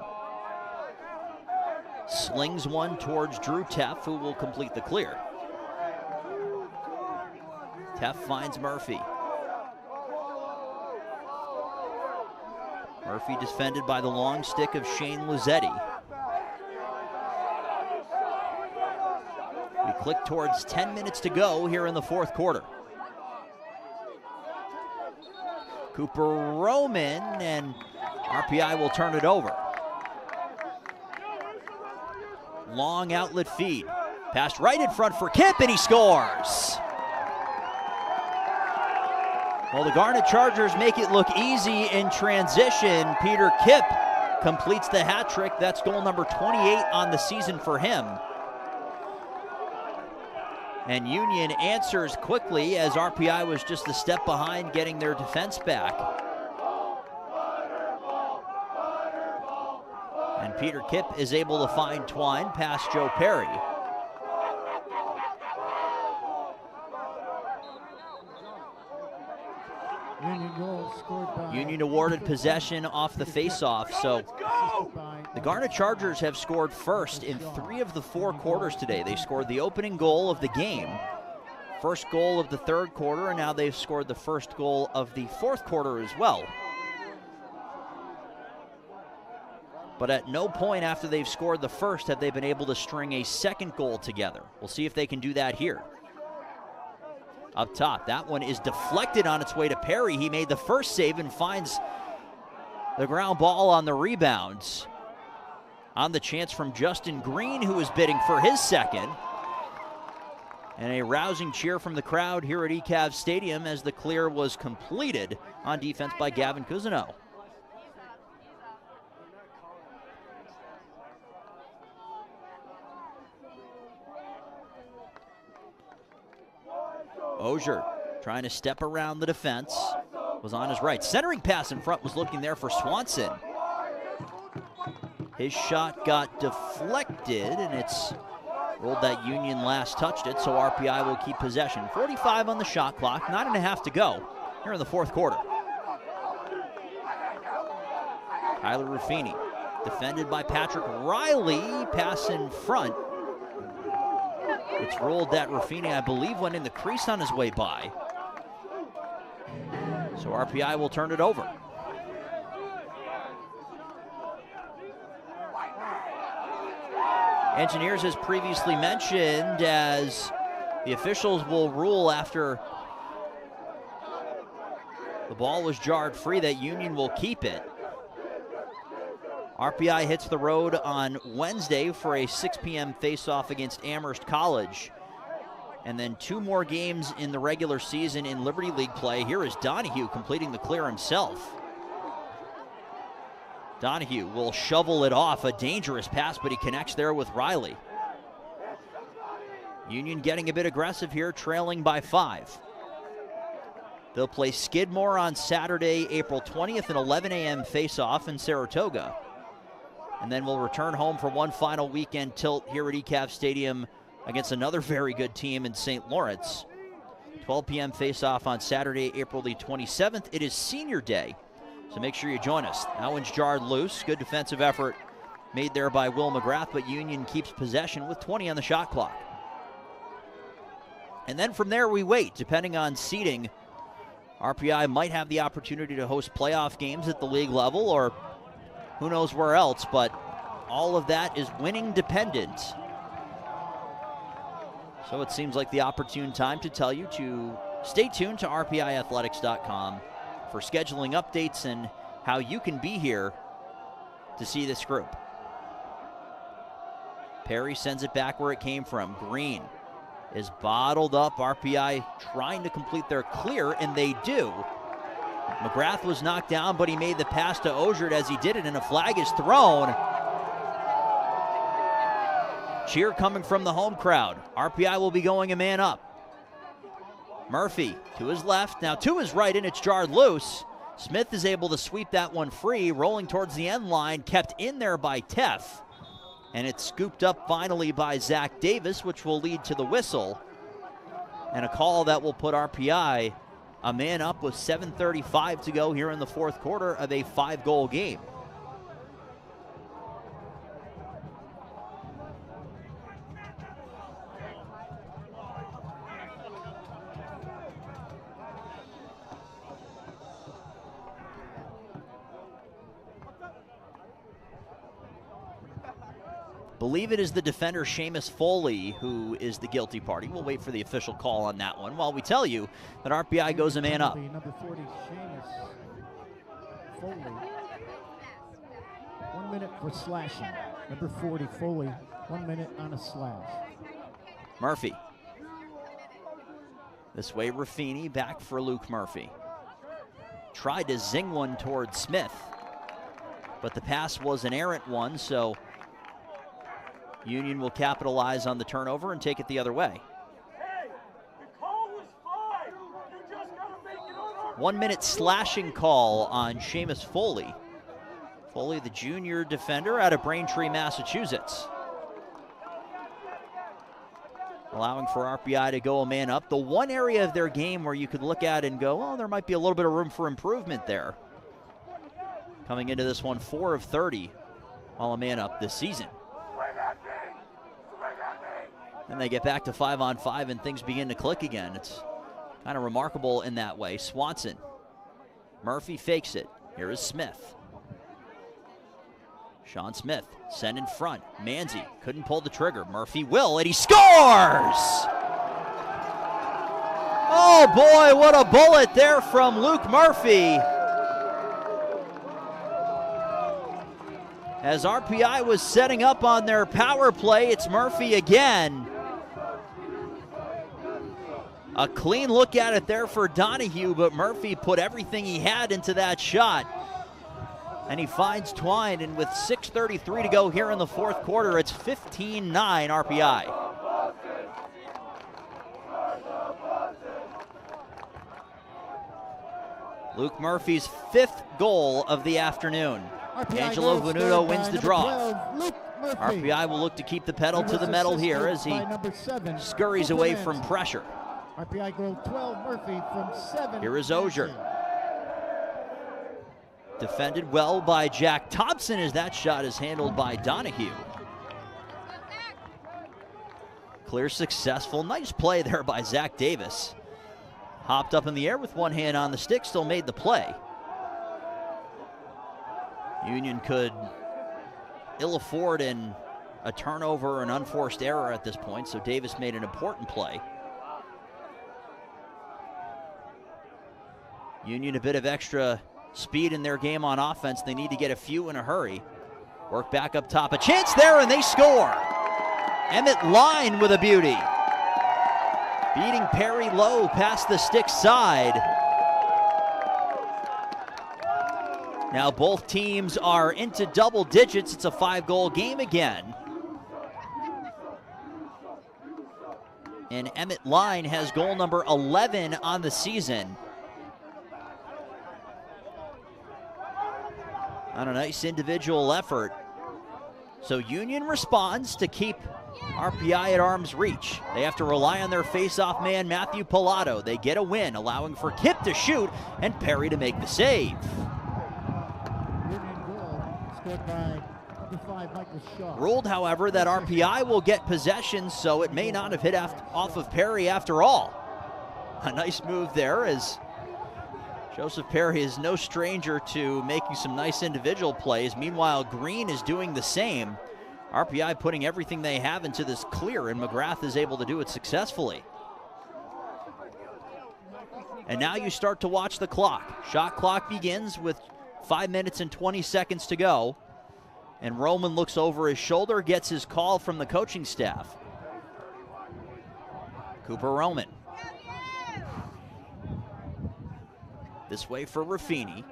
slings one towards Drew Teff, who will complete the clear. Teff finds Murphy. Murphy defended by the long stick of Shane Luzetti. We click towards 10 minutes to go here in the fourth quarter. Cooper Roman, and RPI will turn it over. Long outlet feed. Passed right in front for Kipp, and he scores. Well, the Garnet Chargers make it look easy in transition. Peter Kipp completes the hat trick. That's goal number 28 on the season for him. And Union answers quickly as RPI was just a step behind getting their defense back. And Peter Kipp is able to find Twine past Joe Perry. Union awarded possession off the face-off, so the Garnet Chargers have scored first in 3 of the 4 quarters today. They scored the opening goal of the game, first goal of the third quarter, and now they've scored the first goal of the fourth quarter as well. But at no point after they've scored the first have they been able to string a second goal together. We'll see if they can do that here. Up top, that one is deflected on its way to Perry. He made the first save and finds the ground ball on the rebounds. on the chance from Justin Green, who is bidding for his second. And a rousing cheer from the crowd here at ECAV Stadium as the clear was completed on defense by Gavin Cousineau. Ogier trying to step around the defense, was on his right. Centering pass in front was looking there for Swanson. His shot got deflected, and it's rolled that Union last touched it, so RPI will keep possession. 45 on the shot clock, 9.5 to go here in the fourth quarter. Tyler Ruffini, defended by Patrick Riley, pass in front. It's rolled that Ruffini, I believe, went in the crease on his way by. So RPI will turn it over. Engineers, as previously mentioned, as the officials will rule after the ball was jarred free, that Union will keep it. RPI hits the road on Wednesday for a 6 p.m. face-off against Amherst College. And then 2 more games in the regular season in Liberty League play. Here is Donahue completing the clear himself. Donahue will shovel it off. A dangerous pass, but he connects there with Riley. Union getting a bit aggressive here, trailing by 5. They'll play Skidmore on Saturday, April 20th, an 11 a.m. face-off in Saratoga. And then we'll return home for one final weekend tilt here at ECAV Stadium against another very good team in St. Lawrence. 12 p.m. face-off on Saturday, April the 27th. It is senior day, so make sure you join us. That one's jarred loose. Good defensive effort made there by Will McGrath, but Union keeps possession with 20 on the shot clock. And then from there we wait. Depending on seeding, RPI might have the opportunity to host playoff games at the league level, or who knows where else, but all of that is winning dependent. So it seems like the opportune time to tell you to stay tuned to rpiathletics.com for scheduling updates and how you can be here to see this group. Perry sends it back where it came from. Green is bottled up. RPI trying to complete their clear, and they do. McGrath was knocked down, but he made the pass to Ogier as he did it, and a flag is thrown. Cheer coming from the home crowd. RPI will be going a man up. Murphy to his left, now to his right, and it's jarred loose. Smith is able to sweep that one free, rolling towards the end line, kept in there by Teff. And it's scooped up finally by Zach Davis, which will lead to the whistle. And a call that will put RPI a man up with 7:35 to go here in the fourth quarter of a 5-goal game. Believe it is the defender Seamus Foley who is the guilty party. We'll wait for the official call on that one while we tell you that RPI goes a man up. Number 40, Seamus Foley. 1 minute for slashing. Number 40, Foley, 1 minute on a slash. Murphy. This way, Ruffini back for Luke Murphy. Tried to zing one towards Smith, but the pass was an errant one, so Union will capitalize on the turnover and take it the other way. Hey, the call was 5. You just gotta make it on. 1 minute slashing call on Seamus Foley. Foley, the junior defender out of Braintree, Massachusetts. Allowing for RPI to go a man up. The one area of their game where you could look at and go, well, there might be a little bit of room for improvement there. Coming into this one, 4 of 30 while a man up this season. And they get back to 5-on-5 and things begin to click again. It's kind of remarkable in that way. Swanson. Murphy fakes it. Here is Smith. Sean Smith sent in front. Manzi couldn't pull the trigger. Murphy will, and he scores! Oh boy, what a bullet there from Luke Murphy. As RPI was setting up on their power play, it's Murphy again. A clean look at it there for Donahue, but Murphy put everything he had into that shot. And he finds Twine, and with 6:33 to go here in the fourth quarter, it's 15-9 RPI. Luke Murphy's 5th goal of the afternoon. Angelo Venuto wins the draw. RPI will look to keep the pedal to the metal here as he scurries away from pressure. RPI goal 12, Murphy from 7. Here is Ogier. Defended well by Jack Thompson as that shot is handled by Donahue. Clear, successful, nice play there by Zach Davis. Hopped up in the air with one hand on the stick, still made the play. Union could ill afford a turnover or an unforced error at this point, so Davis made an important play. Union a bit of extra speed in their game on offense. They need to get a few in a hurry. Work back up top. A chance there, and they score. Emmett Line with a beauty. Beating Perry low past the stick side. Now both teams are into double digits. It's a 5-goal game again. And Emmett Line has goal number 11 on the season. On a nice individual effort. So Union responds to keep RPI at arm's reach. They have to rely on their face-off man, Matthew Pilato. They get a win, allowing for Kip to shoot and Perry to make the save. Union goal scored by number 5, Michael Shaw. Ruled, however, that RPI will get possession, so it may not have hit off of Perry after all. A nice move there as Joseph Perry is no stranger to making some nice individual plays. Meanwhile, Green is doing the same. RPI putting everything they have into this clear, and McGrath is able to do it successfully. And now you start to watch the clock. Shot clock begins with 5 minutes and 20 seconds to go. And Roman looks over his shoulder, gets his call from the coaching staff. Cooper Roman. This way for Raffini.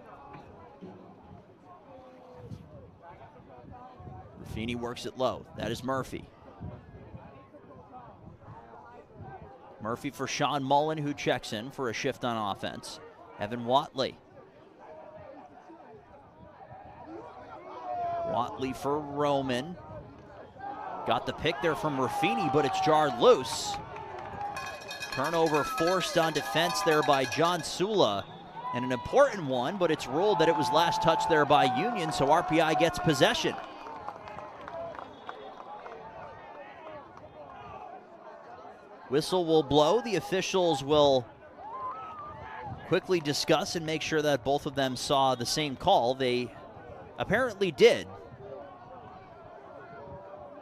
Raffini works it low. That is Murphy. Murphy for Sean Mullen, who checks in for a shift on offense. Evan Watley. Watley for Roman. Got the pick there from Raffini, but it's jarred loose. Turnover forced on defense there by John Sula. And an important one, but it's ruled that it was last touched there by Union, so RPI gets possession. Whistle will blow. The officials will quickly discuss and make sure that both of them saw the same call. They apparently did.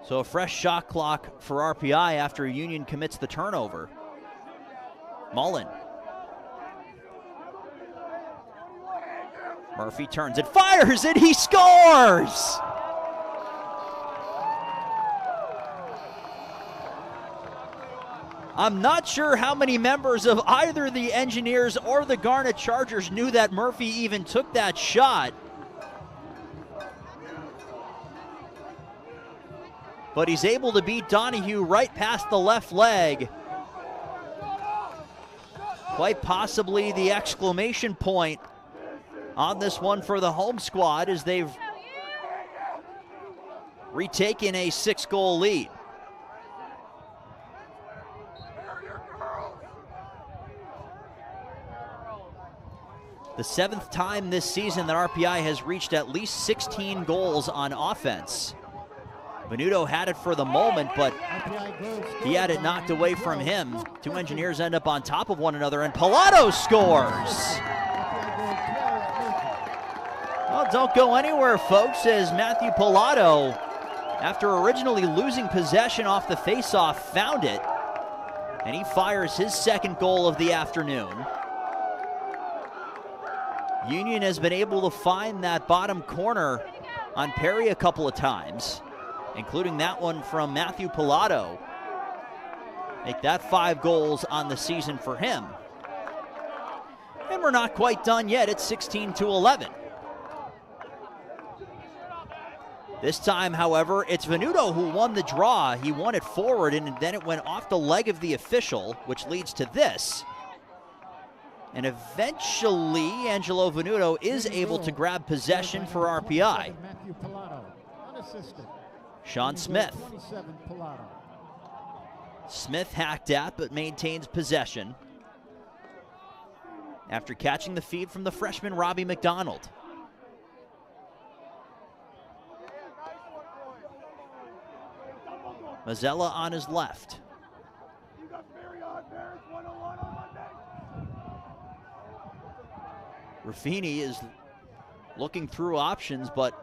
So a fresh shot clock for RPI after Union commits the turnover. Mullen. Murphy turns it, fires it, he scores! I'm not sure how many members of either the Engineers or the Garnet Chargers knew that Murphy even took that shot. But he's able to beat Donahue right past the left leg. Quite possibly the exclamation point on this one for the home squad as they've retaken a 6-goal lead. The 7th time this season that RPI has reached at least 16 goals on offense. Venuto had it for the moment, but he had it knocked away from him. Two Engineers end up on top of one another, and Pilato scores! Well, don't go anywhere, folks, as Matthew Pilato, after originally losing possession off the faceoff, found it, and he fires his 2nd goal of the afternoon. Union has been able to find that bottom corner on Perry a couple of times, including that one from Matthew Pilato. Make that 5 goals on the season for him. And we're not quite done yet. It's 16-11. This time, however, it's Venuto who won the draw. He won it forward, and then it went off the leg of the official, which leads to this. And eventually, Angelo Venuto is able to grab possession for RPI. Matthew Pilato, unassisted. Sean Smith. 27, Pilato. Smith hacked at, but maintains possession after catching the feed from the freshman Robbie McDonald. Mazzella on his left. Ruffini is looking through options, but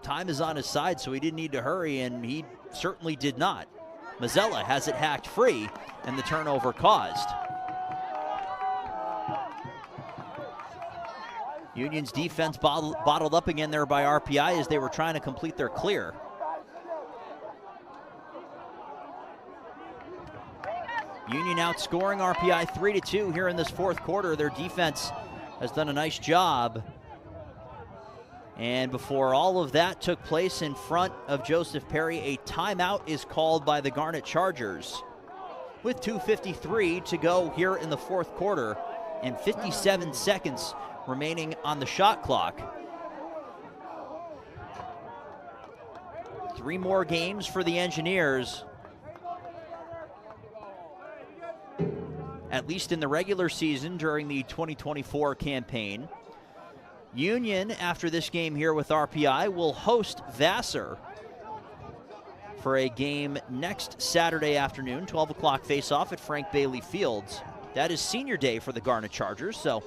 time is on his side, so he didn't need to hurry, and he certainly did not. Mazzella has it hacked free, and the turnover caused. Union's defense bottled up again there by RPI as they were trying to complete their clear. Union outscoring RPI 3-2 here in this fourth quarter. Their defense has done a nice job. And before all of that took place in front of Joseph Perry, a timeout is called by the Garnet Chargers with 2:53 to go here in the fourth quarter and 57 seconds remaining on the shot clock. 3 more games for the Engineers, at least in the regular season during the 2024 campaign. Union, after this game here with RPI, will host Vassar for a game next Saturday afternoon, 12 o'clock face-off at Frank Bailey Fields. That is senior day for the Garnet Chargers, so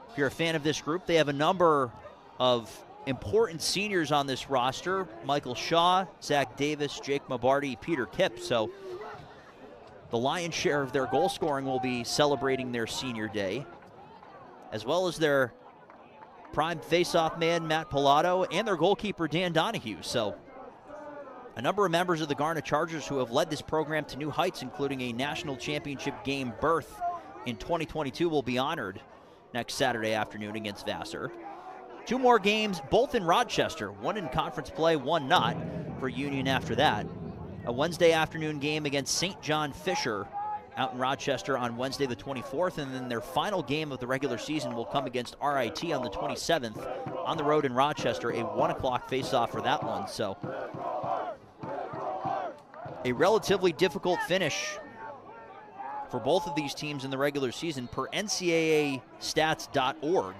if you're a fan of this group, they have a number of important seniors on this roster. Michael Shaw, Zach Davis, Jake Mabarty, Peter Kipp, so the lion's share of their goal scoring will be celebrating their senior day, as well as their prime face-off man, Matt Pilato, and their goalkeeper, Dan Donahue. So a number of members of the Garnet Chargers who have led this program to new heights, including a national championship game berth in 2022, will be honored next Saturday afternoon against Vassar. 2 more games, both in Rochester, 1 in conference play, 1 not for Union after that. A Wednesday afternoon game against St. John Fisher out in Rochester on Wednesday the 24th, and then their final game of the regular season will come against RIT on the 27th on the road in Rochester, a 1 o'clock face-off for that one. So a relatively difficult finish for both of these teams in the regular season per NCAAstats.org.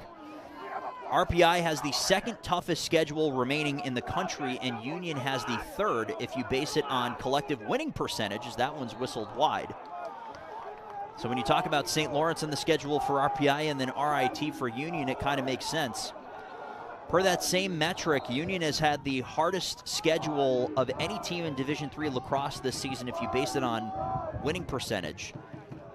RPI has the 2nd toughest schedule remaining in the country, and Union has the 3rd if you base it on collective winning percentage, as that one's whistled wide. So when you talk about St. Lawrence and the schedule for RPI and then RIT for Union, it kind of makes sense. Per that same metric, Union has had the hardest schedule of any team in Division III lacrosse this season if you base it on winning percentage.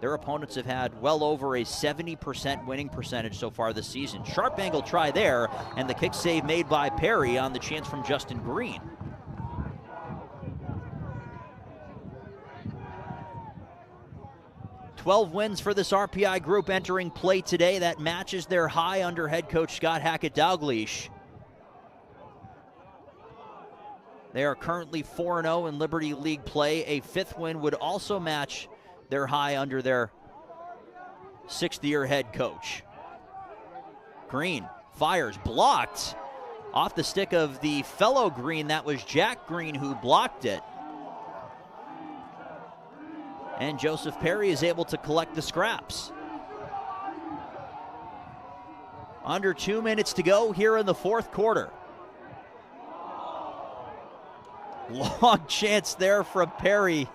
Their opponents have had well over a 70% winning percentage so far this season. Sharp angle try there, and the kick save made by Perry on the chance from Justin Green. Twelve wins for this RPI group entering play today. That matches their high under head coach Scott Hackett-Dalgleish. They are currently 4-0 in Liberty League play. A 5th win would also match their high under their 6th-year head coach. Green fires, blocked off the stick of the fellow Green. That was Jack Green who blocked it. And Joseph Perry is able to collect the scraps. Under 2 minutes to go here in the fourth quarter. Long chance there from Perry.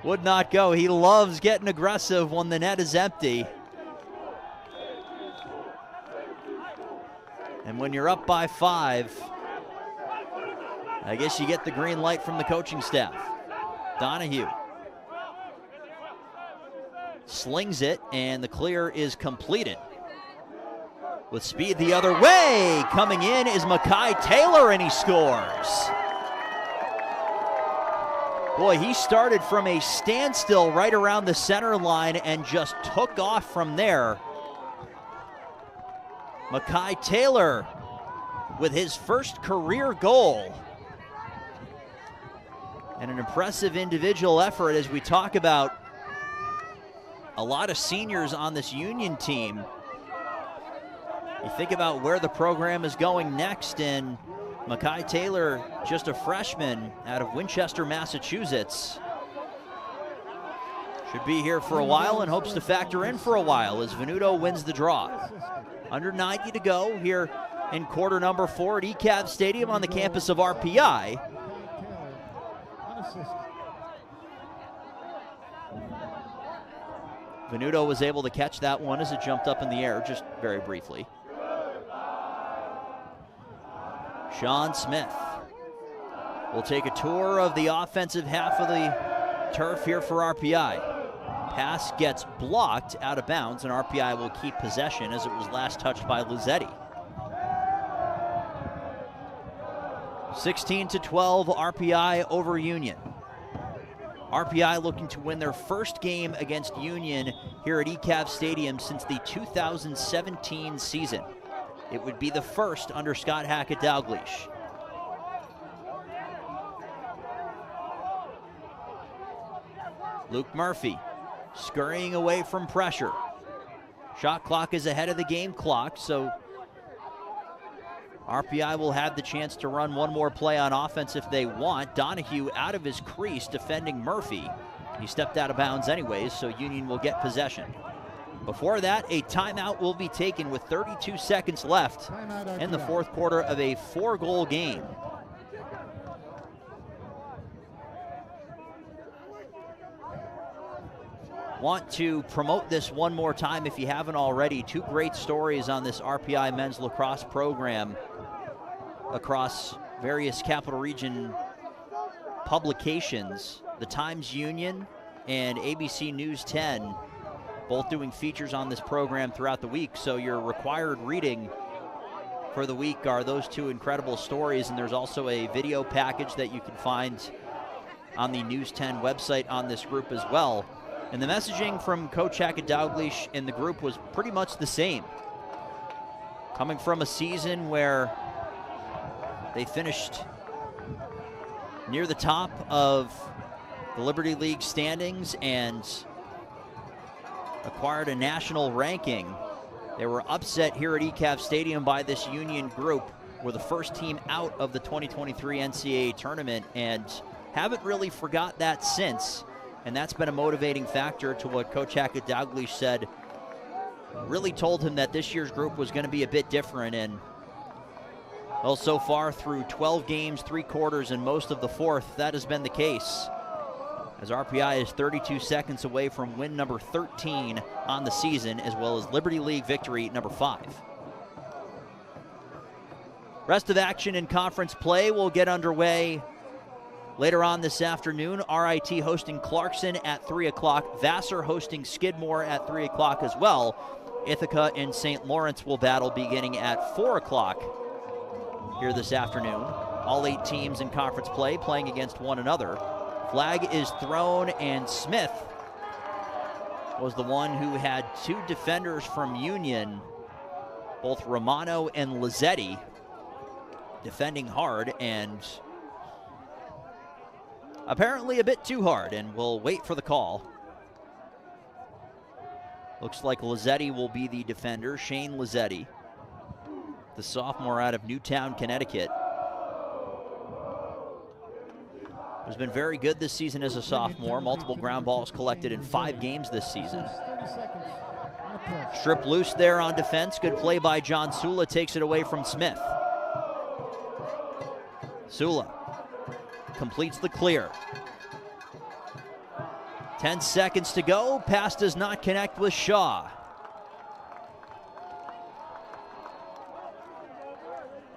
Would not go. He loves getting aggressive when the net is empty. And when you're up by 5, I guess you get the green light from the coaching staff. Donahue slings it, and the clear is completed. With speed the other way, coming in is Makai Taylor, and he scores. Boy, he started from a standstill right around the center line and just took off from there. Makai Taylor with his first career goal. And an impressive individual effort as we talk about a lot of seniors on this Union team. You think about where the program is going next, and Makai Taylor, just a freshman out of Winchester, Massachusetts. Should be here for a while and hopes to factor in for a while as Venuto wins the draw. Under 90 to go here in quarter number 4 at ECAV Stadium on the campus of RPI. Venuto was able to catch that one as it jumped up in the air just very briefly. Sean Smith will take a tour of the offensive half of the turf here for RPI. Pass gets blocked out of bounds, and RPI will keep possession as it was last touched by Luzzetti. 16-12 RPI over Union. RPI looking to win their first game against Union here at ECAV Stadium since the 2017 season. It would be the first under Scott Hackett Dalglish. Luke Murphy scurrying away from pressure. Shot clock is ahead of the game clock, so RPI will have the chance to run one more play on offense if they want. Donahue out of his crease defending Murphy. He stepped out of bounds anyways, so Union will get possession. Before that, a timeout will be taken with 32 seconds left in the fourth quarter of a 4-goal game. Want to promote this one more time if you haven't already. 2 great stories on this RPI men's lacrosse program across various Capital Region publications. The Times-Union and ABC News 10 both doing features on this program throughout the week, so your required reading for the week are those 2 incredible stories, and there's also a video package that you can find on the News 10 website on this group as well. And the messaging from Coach Hackett Dalglish in the group was pretty much the same. Coming from a season where they finished near the top of the Liberty League standings and acquired a national ranking. They were upset here at ECAV Stadium by this Union group. We're the first team out of the 2023 NCAA tournament and haven't really forgot that since. And that's been a motivating factor to what Coach Hackett Dalglish said. Really told him that this year's group was going to be a bit different. And well, so far through 12 games, 3 quarters, and most of the fourth, that has been the case. As RPI is 32 seconds away from win number 13 on the season, as well as Liberty League victory number 5. Rest of action in conference play will get underway later on this afternoon. RIT hosting Clarkson at 3 o'clock. Vassar hosting Skidmore at 3 o'clock as well. Ithaca and St. Lawrence will battle beginning at 4 o'clock here this afternoon. All 8 teams in conference play playing against one another. Flag is thrown, and Smith was the one who had 2 defenders from Union, both Romano and Luzzetti, defending hard and apparently a bit too hard, and we'll wait for the call. Looks like Luzzetti will be the defender, Shane Luzzetti, the sophomore out of Newtown, Connecticut. Has been very good this season as a sophomore. Multiple ground balls collected in 5 games this season. Strip loose there on defense. Good play by John Sula. Takes it away from Smith. Sula completes the clear. 10 seconds to go. Pass does not connect with Shaw.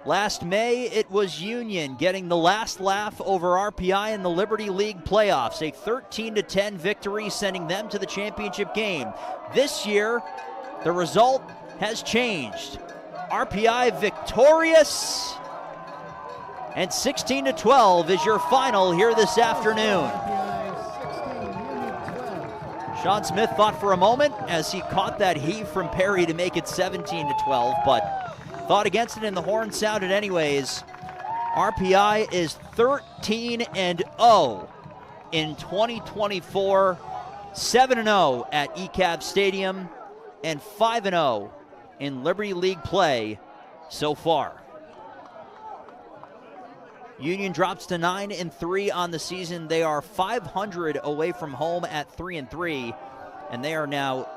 Last May, it was Union getting the last laugh over RPI in the Liberty League playoffs. A 13-10 victory, sending them to the championship game. This year, the result has changed. RPI victorious. And 16-12 is your final here this afternoon. Sean Smith fought for a moment as he caught that heave from Perry to make it 17-12, but fought against it and the horn sounded anyways. RPI is 13-0 in 2024, 7-0 at ECAV Stadium, and 5-0 in Liberty League play so far. Union drops to 9-3 on the season. They are 500 away from home at 3-3, and they are now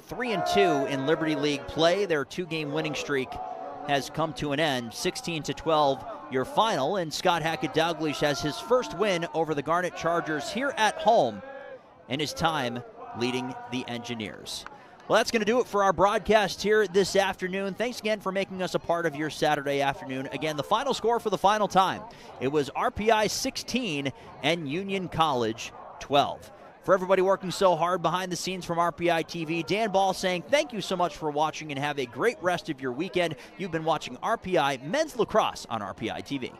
3-2 in Liberty League play. Their two-game winning streak has come to an end. 16-12, your final, and Scott Hackett-Dalglish has his first win over the Garnet Chargers here at home in his time leading the Engineers. Well, that's going to do it for our broadcast here this afternoon. Thanks again for making us a part of your Saturday afternoon. Again, the final score for the final time, it was RPI 16 and Union College 12. For everybody working so hard behind the scenes from RPI TV, Dan Ball saying thank you so much for watching and have a great rest of your weekend. You've been watching RPI Men's Lacrosse on RPI TV.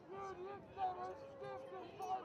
Dude, you better stiff the